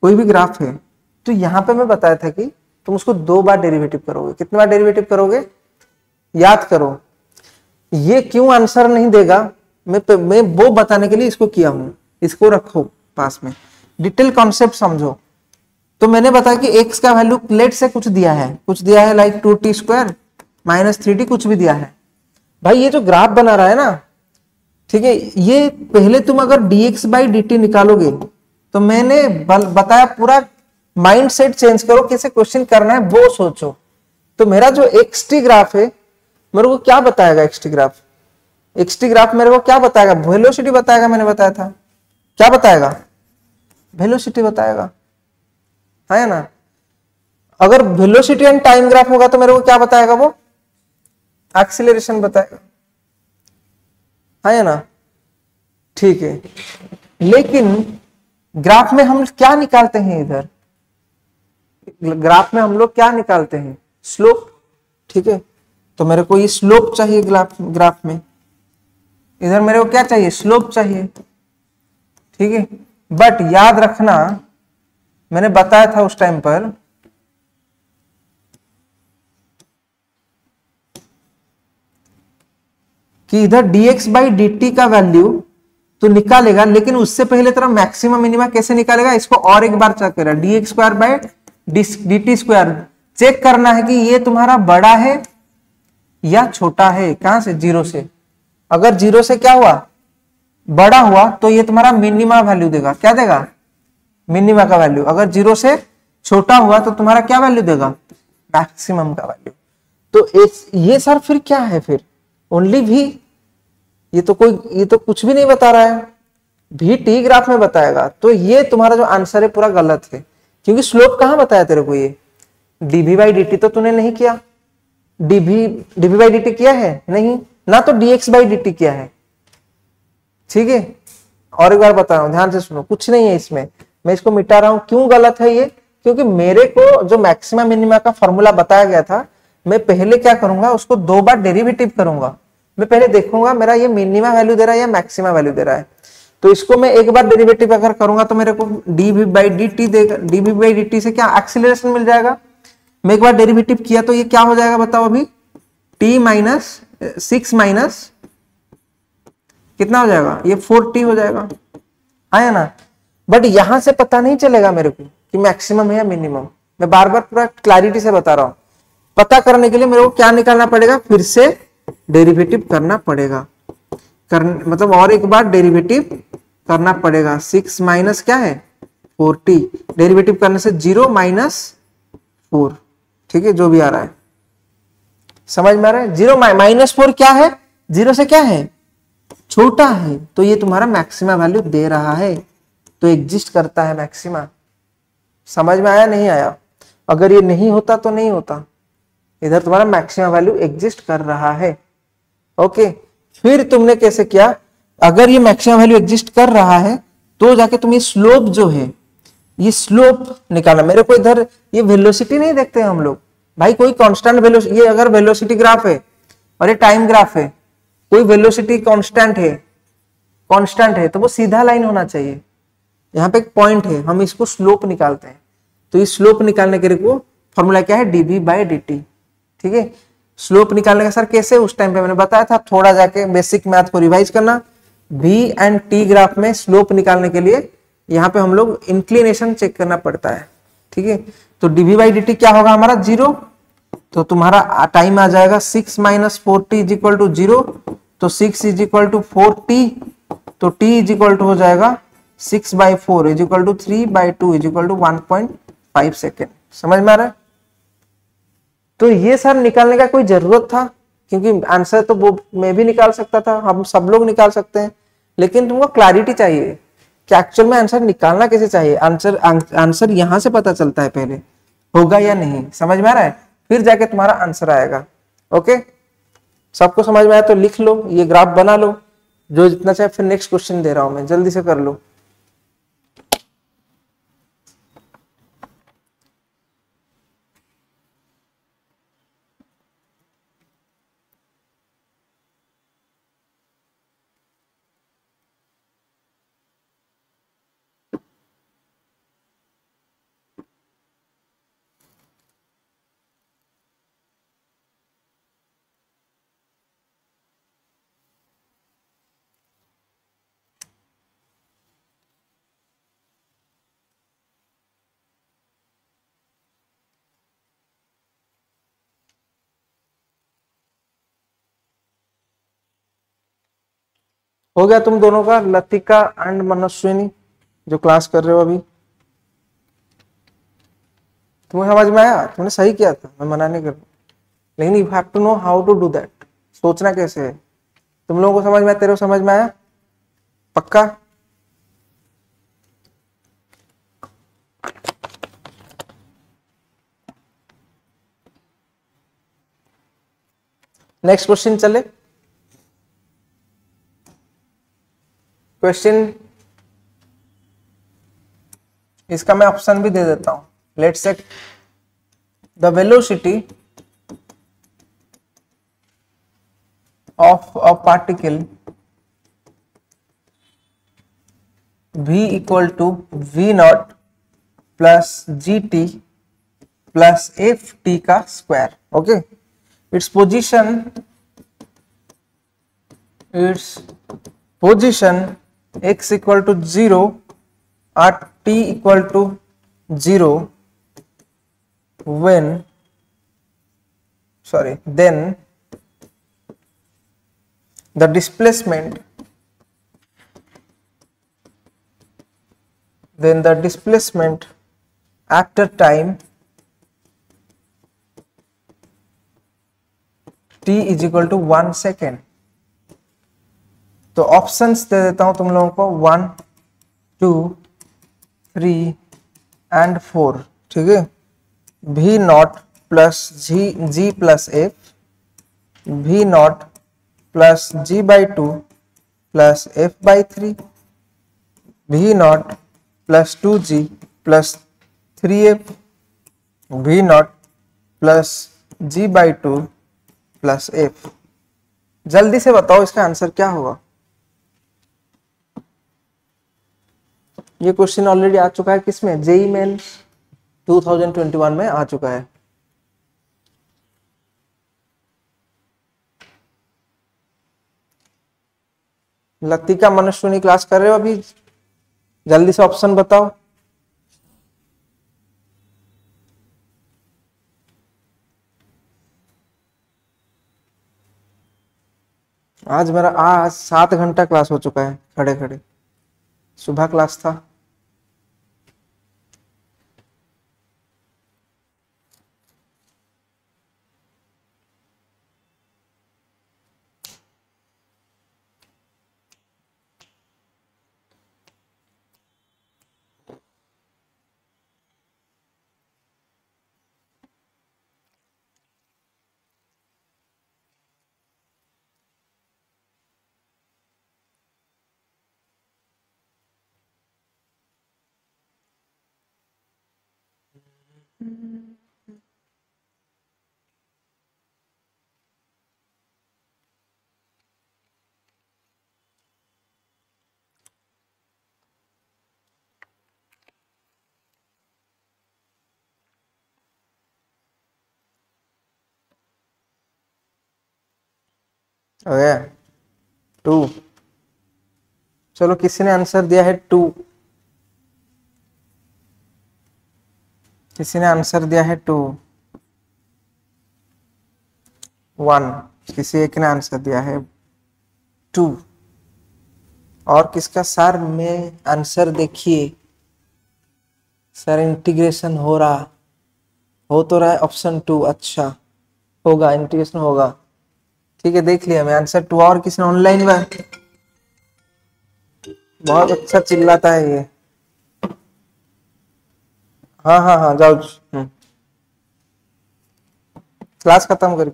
कोई भी ग्राफ है, तो यहां पे मैं बताया था कि तुम उसको 2 बार डेरिवेटिव करोगे। कितने बार डेरिवेटिव करोगे, याद करो। ये क्यों आंसर नहीं देगा, मैं वो बताने के लिए इसको किया हूं, इसको रखो पास में, डिटेल कॉन्सेप्ट समझो। तो मैंने बताया कि x का वैल्यू लेट से कुछ दिया है like 2t square minus 3t, कुछ भी दिया है। भाई ये जो ग्राफ बना रहा है ना, ठीक है, ये पहले तुम अगर dx बाई dt निकालोगे, तो मैंने बताया पूरा माइंड सेट चेंज करो, कैसे क्वेश्चन करना है वो सोचो। तो मेरा जो xt ग्राफ है, मेरे को क्या बताएगा xt ग्राफ मेरे को क्या बताएगा, वेलोसिटी बताएगा। मैंने बताया था, क्या बताएगा, वेलोसिटी बताएगा, है ना। अगर वेलोसिटी एंड टाइम ग्राफ होगा तो मेरे को क्या बताएगा, वो एक्सीलरेशन बताएगा, है ना। ठीक है, लेकिन ग्राफ में हम क्या निकालते हैं, इधर ग्राफ में हम लोग क्या निकालते हैं, स्लोप। ठीक है, तो मेरे को ये स्लोप चाहिए ग्राफ में, इधर मेरे को क्या चाहिए, स्लोप चाहिए। ठीक है, बट याद रखना, मैंने बताया था उस टाइम पर कि इधर dx बाई dt का वैल्यू तो निकालेगा, लेकिन उससे पहले तेरा मैक्सिमम मिनिमा कैसे निकालेगा, इसको और एक बार चेक करेगा, dx square by dt square. Check करना है कि ये तुम्हारा बड़ा है या छोटा है, कहां से, 0 से। अगर 0 से क्या हुआ, बड़ा हुआ तो ये तुम्हारा मिनिमा वैल्यू देगा। क्या देगा? मिनिमा का वैल्यू। अगर 0 से छोटा हुआ तो तुम्हारा क्या वैल्यू देगा? मैक्सिमम का वैल्यू। तो ये सर फिर क्या है? फिर ओनली भी, ये तो कुछ भी नहीं बता रहा है, भी टी ग्राफ में बताएगा। तो ये तुम्हारा जो आंसर है पूरा गलत है, क्योंकि स्लोप कहां बताया तेरे को? ये डीवी बाई डी टी तो तूने नहीं किया। डीवी बाई डी टी किया है? नहीं ना। तो डीएक्स बाई डी टी किया है। ठीक है, और एक बार बता रहा हूं, ध्यान से सुनो, कुछ नहीं है इसमें, मैं इसको मिटा रहा हूं। क्यों गलत है ये? क्योंकि मेरे को जो मैक्सिमा मिनिमा का फॉर्मूला बताया गया था, मैं पहले क्या करूंगा, उसको 2 बार डेरिवेटिव करूंगा। मैं पहले देखूंगा मेरा ये मिनिमा वैल्यू दे रहा है या मैक्सिमा वैल्यू दे रहा है। तो इसको मैं एक बार डेरिवेटिव अगर करूंगा तो मेरे को डीवी बाई डी टी देगा। डीवी बाई डी टी से क्या एक्सीलरेशन मिल जाएगा। मैं एक बार डेरिवेटिव किया तो ये क्या हो जाएगा बताओ अभी? टी माइनस 6 माइनस कितना हो जाएगा? ये 4t हो जाएगा, आया ना। बट यहां से पता नहीं चलेगा मेरे को कि मैक्सिमम है या मिनिमम। मैं बार बार पूरा क्लैरिटी से बता रहा हूं। पता करने के लिए मेरे को क्या निकालना पड़ेगा? फिर से डेरिवेटिव करना पड़ेगा, मतलब और एक बार डेरिवेटिव करना पड़ेगा। 6 माइनस क्या है? 4t। डेरिवेटिव करने से 0 माइनस 4, ठीक है, जो भी आ रहा है समझ में आ रहा है। 0 माइनस 4 क्या है? 0 से क्या है? छोटा है। तो ये तुम्हारा मैक्सिमा वैल्यू दे रहा है, तो एग्जिस्ट करता है मैक्सिमा। समझ में आया नहीं आया? अगर ये नहीं होता तो नहीं होता, इधर तुम्हारा मैक्सिमा वैल्यू एग्जिस्ट कर रहा है। ओके, फिर तुमने कैसे किया? अगर ये मैक्सिमा वैल्यू एग्जिस्ट कर रहा है तो जाके तुम ये स्लोप जो है, ये स्लोप निकालना। मेरे को इधर ये वेलोसिटी नहीं देखते हम लोग भाई, कोई कांस्टेंट वेलोसिटी। ये अगर वेलोसिटी ग्राफ है और ये टाइम ग्राफ है, कोई वेलोसिटी कांस्टेंट है तो वो सीधा लाइन होना चाहिए। यहाँ पे एक पॉइंट है, हम इसको स्लोप निकालते हैं। तो इस स्लोप निकालने के लिए फॉर्मूला क्या है? D v by D t. ठीक है, स्लोप निकालने का सर कैसे? उस टाइम पे मैंने बताया था, थोड़ा जाके बेसिक मैथ को रिवाइज करना। v एंड t ग्राफ में स्लोप निकालने के लिए यहाँ पे हम लोग इंक्लिनेशन चेक करना पड़ता है। ठीक है, तो डीवी बाई डी टी क्या होगा हमारा? 0। तो तुम्हारा टाइम आ जाएगा 6 minus 4t is equal to 0। तो 6 इज इक्वल टू 4t, तो t इज इक्वल टू हो जाएगा 6 by 4 is equal to 3 by 2 is equal to 1.5 second. समझ में आ रहा है? तो ये सर निकालने का कोई जरूरत था? क्योंकि आंसर तो वो मैं भी निकाल सकता था, हम सब लोग निकाल सकते हैं, लेकिन तुमको क्लैरिटी चाहिए कि एक्चुअल में आंसर निकालना कैसे चाहिए। आंसर यहां से पता चलता है पहले होगा या नहीं। समझ में आ रहा है? फिर जाके तुम्हारा आंसर आएगा। ओके, सबको समझ में आया तो लिख लो, ये ग्राफ बना लो, जो जितना चाहे। फिर नेक्स्ट क्वेश्चन दे रहा हूं मैं, जल्दी से कर लो। हो गया तुम दोनों का? लतिका एंड मनस्विनी जो क्लास कर रहे हो अभी, तुम्हें समझ में आया? तुमने सही किया था, मैं मना नहीं कर रहा, लेकिन you have to know how to do that. सोचना कैसे है। तुम लोगों को समझ में आया? तेरे को समझ में आया? पक्का? नेक्स्ट क्वेश्चन चले। क्वेश्चन इसका मैं ऑप्शन भी दे देता हूं। Let's say the velocity of a particle v equal to v not plus G T plus F T का square. Okay, it's position x equal to 0 at t equal to 0 then the displacement then the displacement after time t is equal to 1 second. तो options दे देता हूं तुम लोगों को 1 2 3 and 4, ठीक है। v not plus g plus f, v not plus g by 2 plus f by 3, v not plus 2g plus 3f, v not plus g by 2 plus f. जल्दी से बताओ इसका आंसर क्या होगा। ये क्वेश्चन ऑलरेडी आ चुका है किसमें, जेई मेंस 2021 में आ चुका है। लतिका मनुष्यनी क्लास कर रहे हो अभी, जल्दी से ऑप्शन बताओ। आज 7 घंटा क्लास हो चुका है खड़े खड़े, सुबह क्लास था। ओके 2, चलो किसी ने आंसर दिया है 2, किसी ने आंसर दिया है 2, 1, किसी एक ने आंसर दिया है 2, और किसका सर में आंसर देखिए। सर इंटीग्रेशन हो तो रहा है ऑप्शन 2, अच्छा होगा, इंटीग्रेशन होगा, ठीक है देख लिया मैं आंसर 2। और किसने ऑनलाइन में, बहुत अच्छा चिल्लाता है ये। हाँ हाँ हाँ जाओ, क्लास खत्म करके,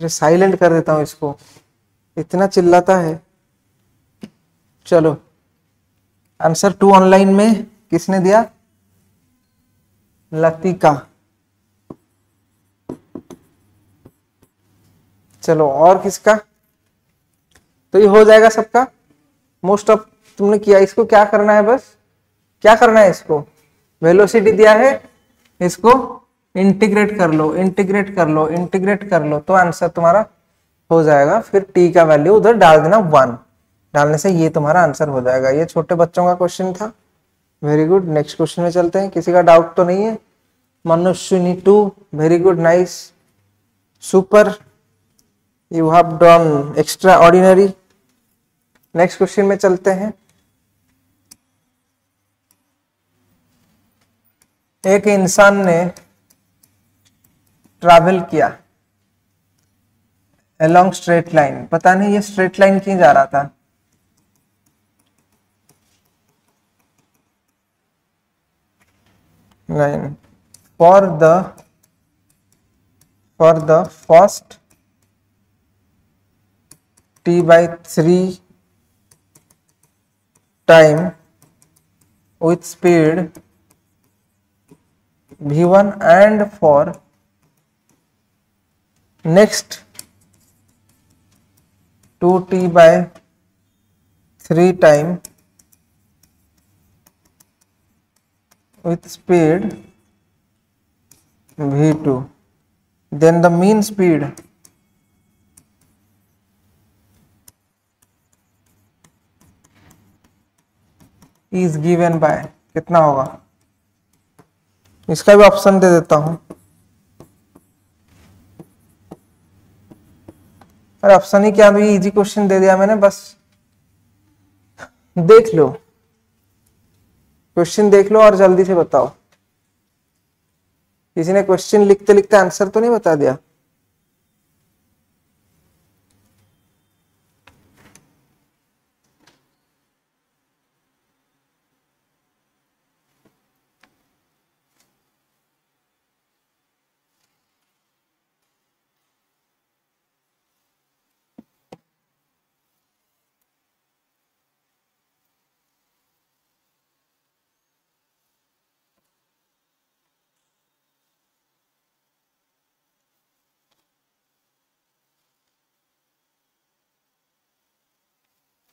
अरे साइलेंट कर देता हूँ इसको, इतना चिल्लाता है। चलो आंसर 2 ऑनलाइन में किसने दिया, लतिका। चलो और किसका, तो ये हो जाएगा सबका, मोस्ट ऑफ तुमने किया। इसको क्या करना है, बस क्या करना है, इसको वेलोसिटी दिया है, इसको इंटीग्रेट कर लो, इंटीग्रेट कर लो, इंटीग्रेट कर लो, तो आंसर तुम्हारा हो जाएगा। फिर टी का वैल्यू उधर डाल देना 1, डालने से ये तुम्हारा आंसर हो जाएगा। ये छोटे बच्चों का क्वेश्चन था, वेरी गुड। नेक्स्ट क्वेश्चन में चलते हैं, किसी का डाउट तो नहीं है। मनुष्यनी 2, very good, nice, super, you have done extra ordinary. Next question में चलते हैं। एक इंसान ने ट्रैवल किया अलोंग स्ट्रेट लाइन, पता नहीं ये स्ट्रेट लाइन क्यों जा रहा था। Line for the first t/3 time with speed v1 and for next 2t/3 time with speed v2, then the mean speed is given by, कितना होगा, इसका भी ऑप्शन दे देता हूं। अरे ऑप्शन ही क्या, भी इजी क्वेश्चन दे दिया मैंने, बस देख लो। क्वेश्चन देख लो और जल्दी से बताओ। किसी ने क्वेश्चन लिखते लिखते आंसर तो नहीं बता दिया?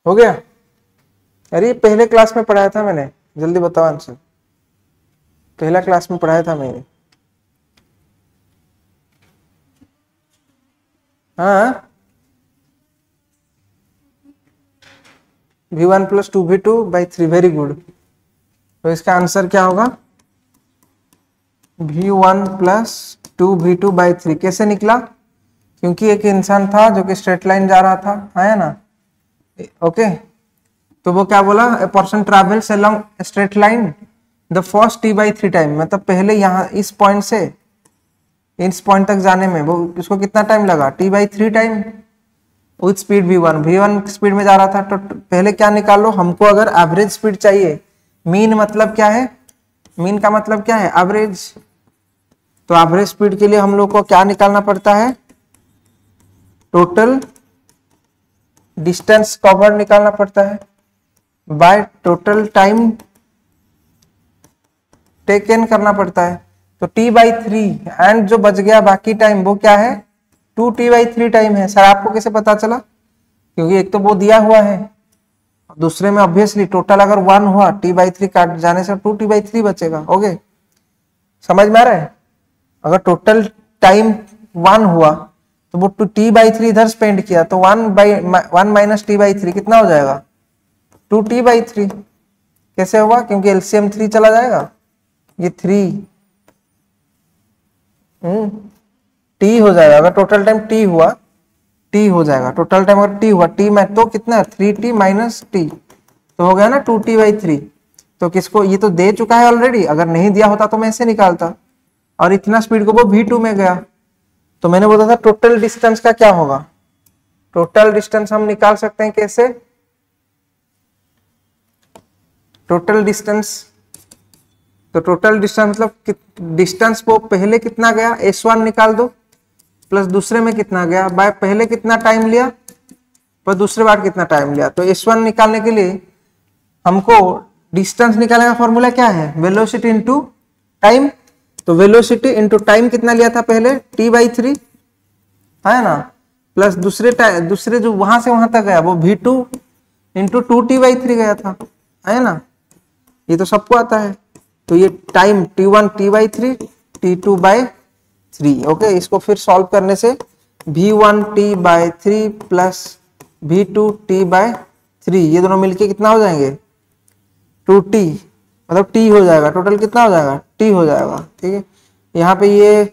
हो गया? अरे पहले क्लास में पढ़ाया था मैंने, जल्दी बताओ आंसर। पहला क्लास में पढ़ाया था मैंने। हाँ, V1 plus 2V2/3, very good. तो इसका आंसर क्या होगा? V1 plus 2V2/3। कैसे निकला? क्योंकि एक इंसान था जो कि स्ट्रेट लाइन जा रहा था, है ना? ओके, तो वो क्या बोला? A person travels along straight line the first t/3 time, मतलब पहले यहाँ इस पॉइंट से इस पॉइंट तक जाने में वो उसको कितना टाइम लगा? t/3 time with speed v1 speed में जा रहा था। तो पहले क्या निकालो? हमको अगर एवरेज स्पीड चाहिए, मीन मतलब क्या है? मीन का मतलब क्या है? एवरेज। तो एवरेज स्पीड के लिए हम लोग को क्या निकालना पड़ता है? टोटल डिस्टेंस कवर निकालना पड़ता है बाय टोटल टाइम टेकन करना पड़ता है। तो t/3 एंड जो बच गया बाकी टाइम वो क्या है? 2t/3 टाइम है। सर आपको कैसे पता चला? क्योंकि एक तो वो दिया हुआ है, दूसरे में ऑब्वियसली टोटल अगर 1 हुआ, t/3 काट जाने से 2t/3 बचेगा। ओके, समझ में आ रहा है? अगर टोटल टाइम 1 हुआ तो वो t/3 इधर स्पेंड किया, तो 1 माइनस t/3 कितना हो जाएगा? 2t/3। कैसे होगा? क्योंकि एलसीएम 3 चला जाएगा, ये 3 t हो जाएगा। अगर टोटल टाइम t हुआ, t हो जाएगा। टोटल टाइम अगर t हुआ, t में तो कितना? 3t माइनस t, तो हो गया ना 2t/3। तो किसको? ये तो दे चुका है ऑलरेडी, अगर नहीं दिया होता तो मैं ऐसे निकालता, और इतना स्पीड को वो v2 में गया। तो मैंने बोला था टोटल डिस्टेंस का क्या होगा? टोटल डिस्टेंस हम निकाल सकते हैं कैसे? टोटल डिस्टेंस, तो टोटल डिस्टेंस मतलब डिस्टेंस को पहले कितना गया s1 निकाल दो, प्लस दूसरे में कितना गया बाय पहले कितना टाइम लिया पर दूसरे बार कितना टाइम लिया। तो s1 निकालने के लिए हमको डिस्टेंस निकालने का फॉर्मूला क्या है? Velocity into time. तो वेलोसिटी इनटू टाइम कितना लिया था पहले? t/3, है ना? प्लस दूसरे जो वहां से वहां तक गया वो v2 इंटू 2t/3 गया था, है ना? ये तो सबको आता है। तो ये time t1 t/3, t2/3। Okay, इसको फिर सॉल्व करने से v1 t/3 plus v2 t/3, ये दोनों मिलके कितना हो जाएंगे? 2t, मतलब t हो जाएगा। टोटल कितना हो जाएगा? t हो जाएगा। ठीक है, यहाँ पे ये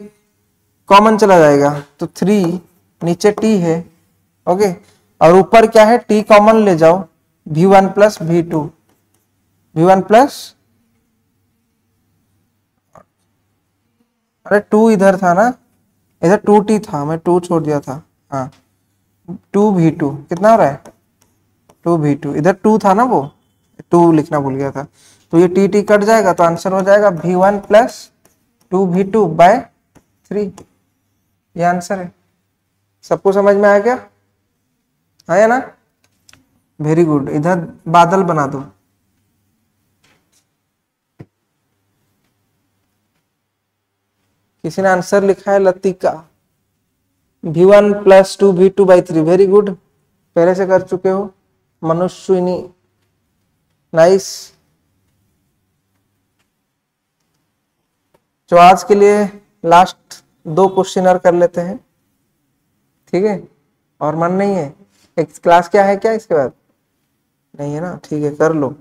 कॉमन चला जाएगा, तो 3 नीचे t है। ओके, और ऊपर क्या है? t कॉमन ले जाओ, v1 plus v2, v1 plus, अरे 2 इधर था ना, इधर 2t था, मैं 2 छोड़ दिया था। हाँ, 2v2 कितना हो रहा है? 2v2, इधर 2 था ना, वो 2 लिखना भूल गया था। तो ये टी कट जाएगा, तो आंसर हो जाएगा v1 प्लस 2v2/3। ये आंसर है। सबको समझ में आ गया? है ना? Very good. इधर बादल बना दो। किसी ने आंसर लिखा है? Latika, v1 plus 2v2/3, very good, पहले से कर चुके हो। मनुष्यिनी, नाइस। तो आज के लिए लास्ट 2 क्वेश्चन और कर लेते हैं, ठीक है? और मन नहीं है? एक क्लास क्या है क्या इसके बाद? नहीं है ना? ठीक है, कर लो।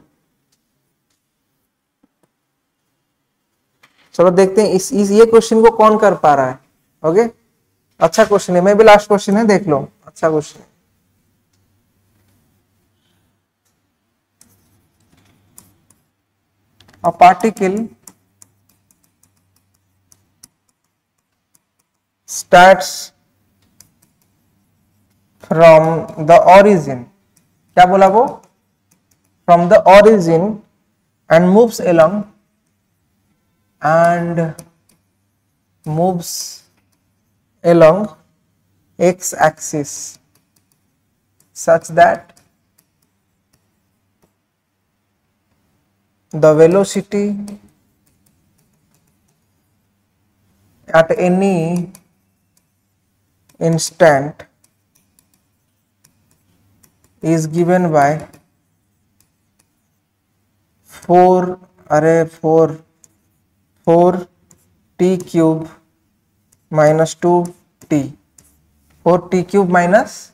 चलो देखते हैं इस ये क्वेश्चन को कौन कर पा रहा है। ओके, अच्छा क्वेश्चन है, मैं भी लास्ट क्वेश्चन है, देख लो, अच्छा क्वेश्चन है। a particle starts from the origin, क्या बोला वो, from the origin and moves along x axis such that the velocity at any instant is given by 4 t cube minus 2t, 4t cube minus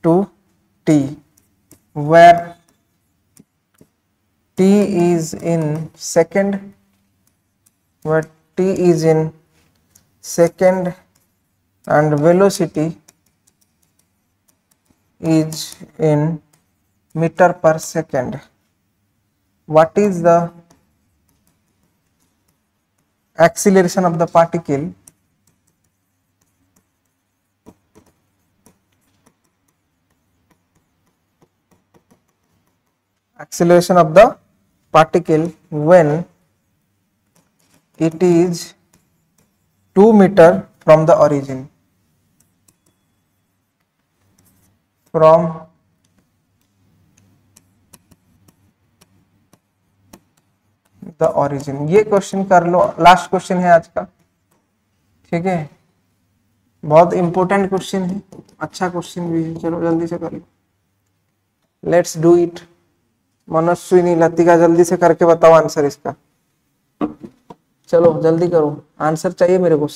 2t, where t is in second, and velocity is in meter per second. What is the acceleration of the particle when it is 2 meter from the origin, ये question कर लो, last question है आज का, ठीक है, बहुत important question है, अच्छा क्वेश्चन भी है, चलो जल्दी से कर लो, let's do it. Manaswini, Latika, जल्दी से करके बताओ आंसर इसका, चलो जल्दी करो, आंसर चाहिए मेरे को।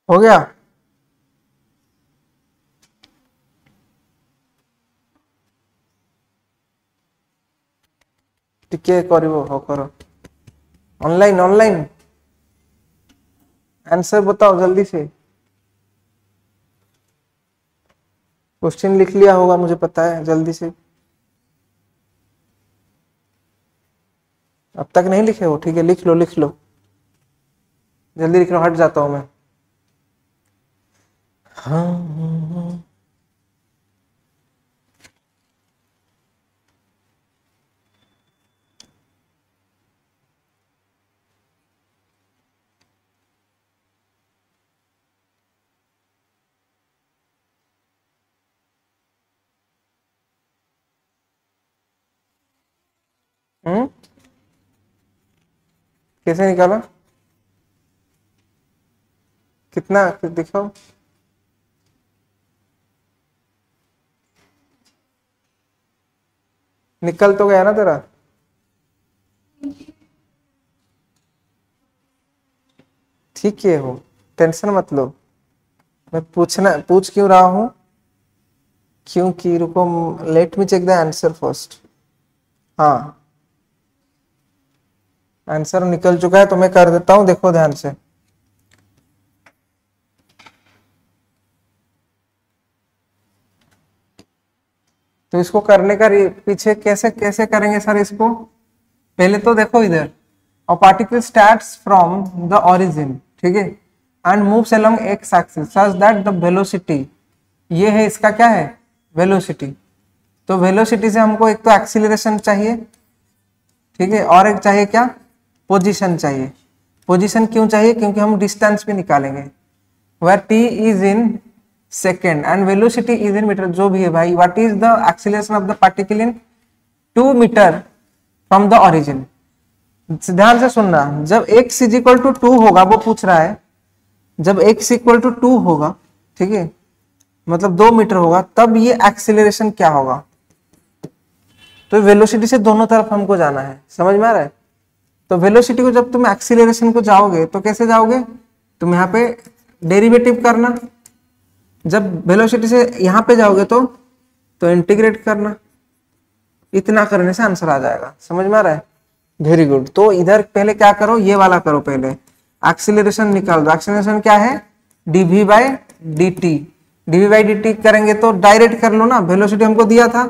हो गया, टिके करिवो हो करो, ऑनलाइन आंसर बताओ जल्दी से, क्वेश्चन लिख लिया होगा मुझे पता है, जल्दी से, अब तक नहीं लिखे हो, ठीक है, लिख लो जल्दी लिख लो, हट जाता हूं मैं। हाँ कैसे निकाला, कितना दिखाओ, निकल तो गया ना तेरा, ठीक है, हो टेंशन मत लो, मैं पूछ क्यों रहा हूं, क्योंकि रुको, let me check the answer first. हाँ आंसर निकल चुका है, तो मैं कर देता हूं, देखो ध्यान से, तो इसको करने का पीछे कैसे करेंगे सर इसको, पहले तो देखो इधर, और particle starts from the origin, ठीक है, and moves along X axis such that the velocity, ये है इसका क्या है वेलोसिटी, तो वेलोसिटी से हमको एक तो एक्सीलरेशन चाहिए, ठीक है, और एक चाहिए क्या, पोजीशन चाहिए। पोजीशन क्यों चाहिए, क्योंकि हम डिस्टेंस भी निकालेंगे, where t is in second and velocity is in metre, जो भी है भाई। What is the acceleration of the particle in 2 metre from the origin. ध्यान से सुनना, जब x इक्वल टू 2 होगा, वो पूछ रहा है जब x इक्वल टू 2 होगा, ठीक है, मतलब 2 मीटर होगा, तब ये एक्सीलरेशन क्या होगा। तो वेलोसिटी से दोनों तरफ हमको जाना है, समझ में आ रहा है। तो वेलोसिटी को जब तुम एक्सीलरेशन को जाओगे तो कैसे जाओगे, तुम यहाँ पे डेरिवेटिव करना, जब वेलोसिटी से यहाँ पे जाओगे तो इंटीग्रेट करना, इतना करने से आंसर आ जाएगा, समझ में आ रहा है। Very good. तो इधर पहले क्या करो, ये वाला करो, पहले एक्सीलरेशन निकाल दो। एक्सीलरेशन क्या है, dv by dt। dv by dt करेंगे तो डायरेक्ट कर लो ना, वेलोसिटी हमको दिया था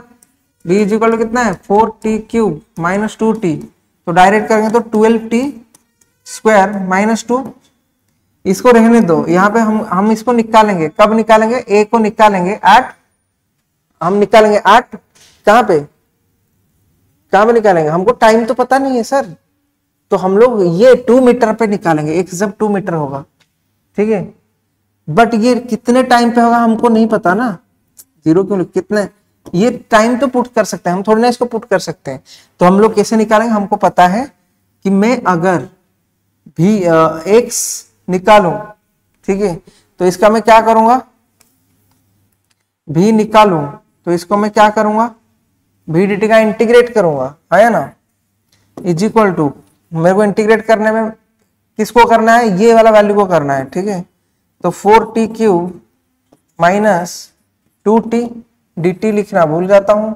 v इज इक्वल टू कितना है 4t क्यूब माइनस 2t, तो डायरेक्ट करेंगे तो 12t स्क्वायर माइनस 2। इसको रहने दो, यहाँ पे हम इसको निकालेंगे, कब निकालेंगे, a को निकालेंगे एट, हम निकालेंगे एट कहाँ पे निकालेंगे, हमको टाइम तो पता नहीं है सर, तो हम लोग ये 2 मीटर पे निकालेंगे, x जब 2 मीटर होगा, ठीक है, बट ये कितने टाइम पे होगा हमको नहीं पता ना, 0 क्यों, कितने, ये टाइम तो पुट कर सकते हैं हम, थोड़ी ना इसको पुट कर सकते हैं। तो हम लोग कैसे निकालेंगे, हमको पता है कि मैं अगर भी x निकालूं, ठीक है, तो इसका मैं क्या करूंगा, v निकालूं तो इसको मैं क्या करूंगा, v dt का इंटीग्रेट करूंगा, है ना, इज इक्वल टू, मेरे को इंटीग्रेट करने में किसको करना है, ये वाला वैल्यू को करना है, ठीक है, तो 4t cube minus 2t dt लिखना भूल जाता हूं,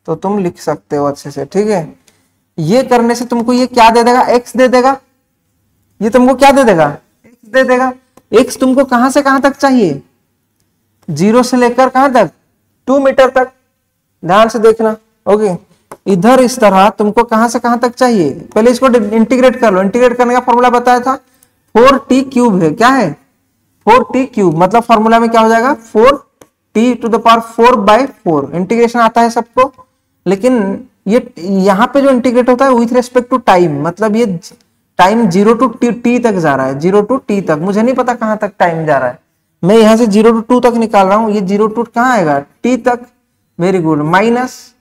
तो तुम लिख सकते हो अच्छे से, ठीक है। ये करने से तुमको ये क्या दे देगा, x दे देगा, ये तुमको क्या दे देगा, x दे देगा। x तुमको कहां से कहां तक चाहिए, 0 से लेकर कहां तक, 2 मीटर तक, ध्यान से देखना, ओके। इधर इस तरह तुमको कहां से कहां तक चाहिए, पहले इसको इंटीग्रेट कर लो। इंटीग्रेट करने का फॉर्मूला बताया था 4t क्यूब है, क्या है 4t क्यूब, मतलब फॉर्मूला में क्या हो जाएगा 4t to the power 4 by 4। Integration आता है सबको, लेकिन ये यहाँ पे जो इंटीग्रेट होता है विथ रेस्पेक्ट टू टाइम, मतलब ये टाइम 0 टू t तक जा रहा है, 0 टू t तक, मुझे नहीं पता कहां तक टाइम जा रहा है, मैं यहाँ से 0 टू 2 तक निकाल रहा हूँ, ये 0 टू कहाँ आएगा, t तक, वेरी गुड, माइनस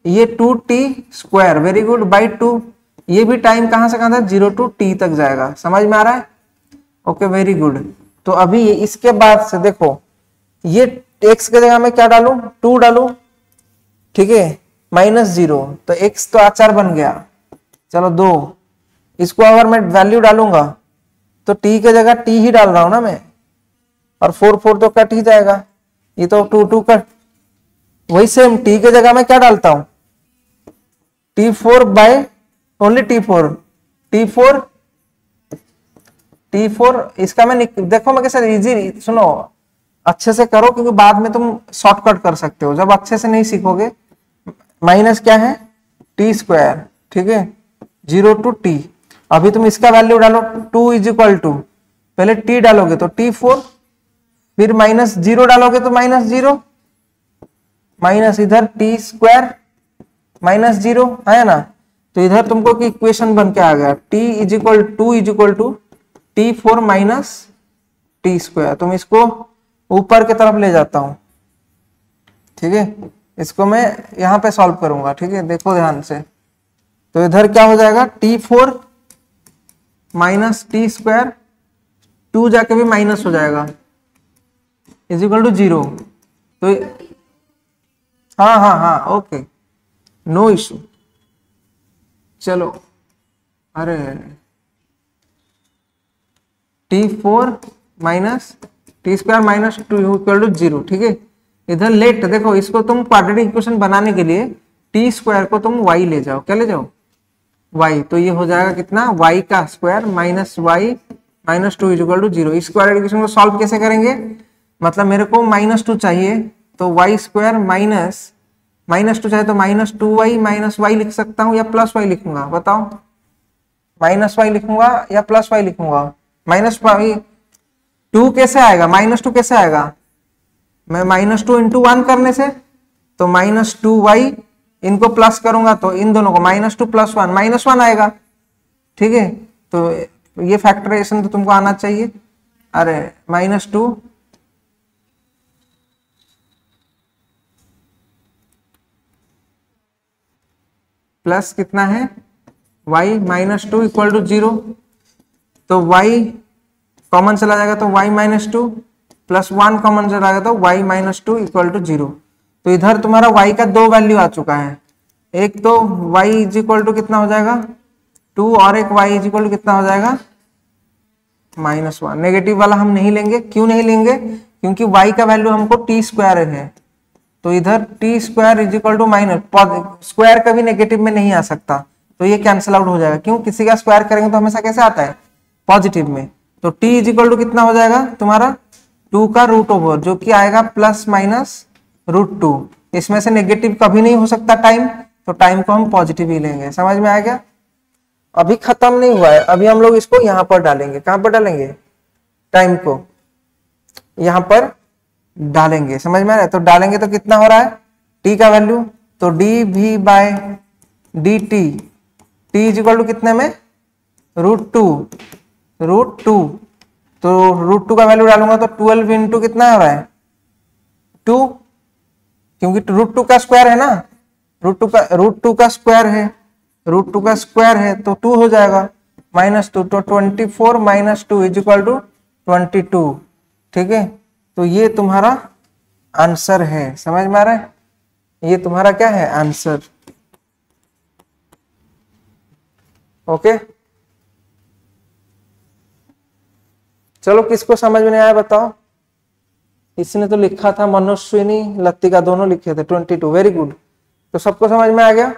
ये 2t square, very good, by 2, ये भी टाइम कहां से कहां था, 0 टू t तक जाएगा, समझ में आ रहा है, ओके, वेरी गुड। तो अभी इसके बाद से देखो, ये x के जगह में क्या डालू, 2 डालू, ठीक है, माइनस 0, तो x तो आचार बन गया, चलो 2, इसको अगर मैं वैल्यू डालूंगा तो t के जगह t ही डाल रहा हूं ना मैं, और 4 4 तो कट ही जाएगा, ये तो 2 2 कट, वही सेम t के जगह में क्या डालता हूं, t4 बाय ओनली t4, इसका मैं देखो मैं कैसे इजी, सुनो अच्छे से करो, क्योंकि बाद में तुम शॉर्टकट कर सकते हो, जब अच्छे से नहीं सीखोगे। माइनस क्या है, t स्क्वायर, ठीक है, 0 टू t, अभी तुम इसका वैल्यू डालो, 2 इज इक्वल टू, पहले t डालोगे तो t4, फिर माइनस 0 डालोगे तो माइनस 0, माइनस इधर t स्क्वायर माइनस 0, है ना, तो इधर तुमको इक्वेशन बन के आ गया, t is equal 2 is equal to t4 minus t square. तुम इसको ऊपर की तरफ ले जाता हूं, ठीक है, इसको मैं यहां पे सॉल्व करूंगा, ठीक है, देखो ध्यान से, तो इधर क्या हो जाएगा, t4 माइनस t स्क्वायर, 2 जाके भी माइनस हो जाएगा, इज इक्वल टू 0, तो हाँ हाँ हाँ ओके, नो इशू, चलो, अरे t4 minus t square minus 2 equal to 0, ठीक है। इधर लेट देखो, इसको तुम क्वाड्रेटिक इक्वेशन बनाने के लिए टी स्क्वायर को तुम y ले जाओ, क्या ले जाओ, y, तो ये हो जाएगा कितना, y का square minus y minus 2 equal to 0। इस क्वाड्रेटिक इक्वेशन को सॉल्व कैसे करेंगे, मतलब मेरे को -2 चाहिए, तो y स्क्वायर माइनस -2 चाहिए तो -2y माइनस y लिख सकता हूँ या प्लस y लिखूंगा, बताओ, -y लिखूंगा या प्लस y लिखूंगा, -2 कैसे आएगा, -2 कैसे आएगा, मैं -2 इंटू 1 करने से, तो -2y, इनको प्लस करूंगा तो इन दोनों को -2 + 1 -1 आएगा। ठीक है, तो ये फैक्टराइजेशन तो तुमको आना चाहिए। अरे -2 प्लस कितना है y -2 = 0, तो y कॉमन चला जाएगा तो y -2 + 1 कॉमन चला जाएगा तो y -2 = 0। तो इधर तुम्हारा y का 2 वैल्यू आ चुका है, एक तो y = कितना हो जाएगा 2 और एक y = कितना हो जाएगा -1। नेगेटिव वाला हम नहीं लेंगे, क्यों नहीं लेंगे, क्योंकि y का वैल्यू हमको t² है, तो इधर t² = स्क्वायर कभी नेगेटिव में नहीं आ सकता, तो ये कैंसिल आउट हो जाएगा। क्यों, किसी का स्क्वायर करेंगे तो हमेशा कैसे आता है पॉजिटिव में। तो t = कितना हो जाएगा तुम्हारा 2 का √ओवर, जो कि आएगा ±√2। इसमें से नेगेटिव कभी नहीं हो सकता टाइम, तो टाइम को हम पॉजिटिव ही लेंगे। समझ में आ गया। अभी खत्म नहीं हुआ है, अभी हम लोग इसको यहां पर डालेंगे। कहां पर डालेंगे, टाइम को यहां पर डालेंगे। समझ में आ रहा है, तो डालेंगे तो कितना हो रहा है t का वैल्यू, तो dv/dt, t = कितने में √2, तो √2 का वैल्यू डालूंगा तो 12 इंटू कितना हो रहा है 2, क्योंकि √2 का स्क्वायर है ना, √2 का स्क्वायर है, √2 का स्क्वायर है तो 2 हो जाएगा -2, तो 24 - 2 = 22। ठीक है, तो ये तुम्हारा आंसर है। समझ में आ रहा है, ये तुम्हारा क्या है आंसर। ओके, चलो किसको समझ में नहीं आया बताओ। इसने तो लिखा था मनोस्विनी लतिका दोनों लिखे थे 22, वेरी गुड। तो सबको समझ में आ गया।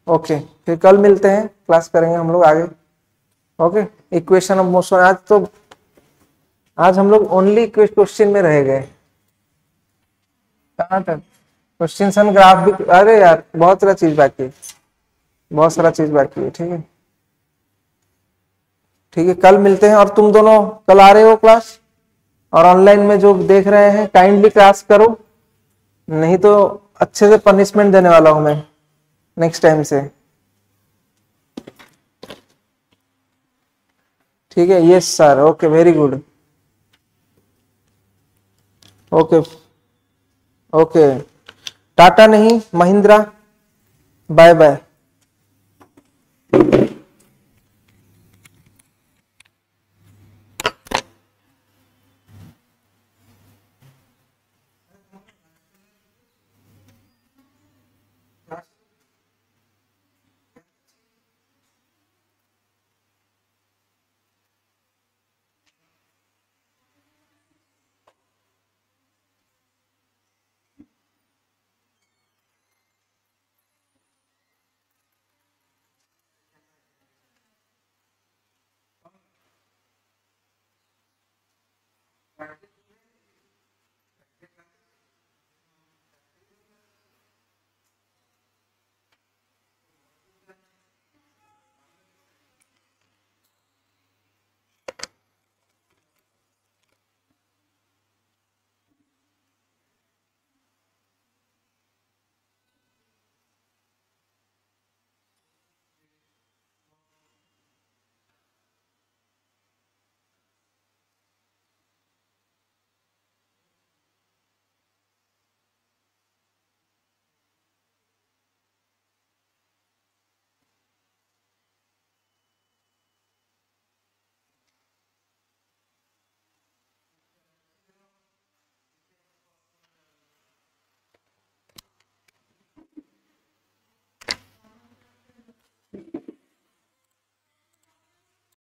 ओके, फिर कल मिलते हैं, क्लास करेंगे हम लोग आगे। ओके, इक्वेशन ऑफ मोशन, आज हम लोग ओनली क्वेश्चन में रह गए। कहाँ तक क्वेश्चन एंड ग्राफ भी, अरे यार बहुत सारा चीज बाकी है, बहुत सारा चीज बाकी है। ठीक है, ठीक है, कल मिलते हैं। और तुम दोनों कल आ रहे हो क्लास, और ऑनलाइन में जो देख रहे हैं काइंडली क्लास करो, नहीं तो अच्छे से पनिशमेंट देने वाला हूं मैं नेक्स्ट टाइम से। ठीक है, yes sir, okay, very good, okay okay, Tata नहीं महिंद्रा, बाय बाय।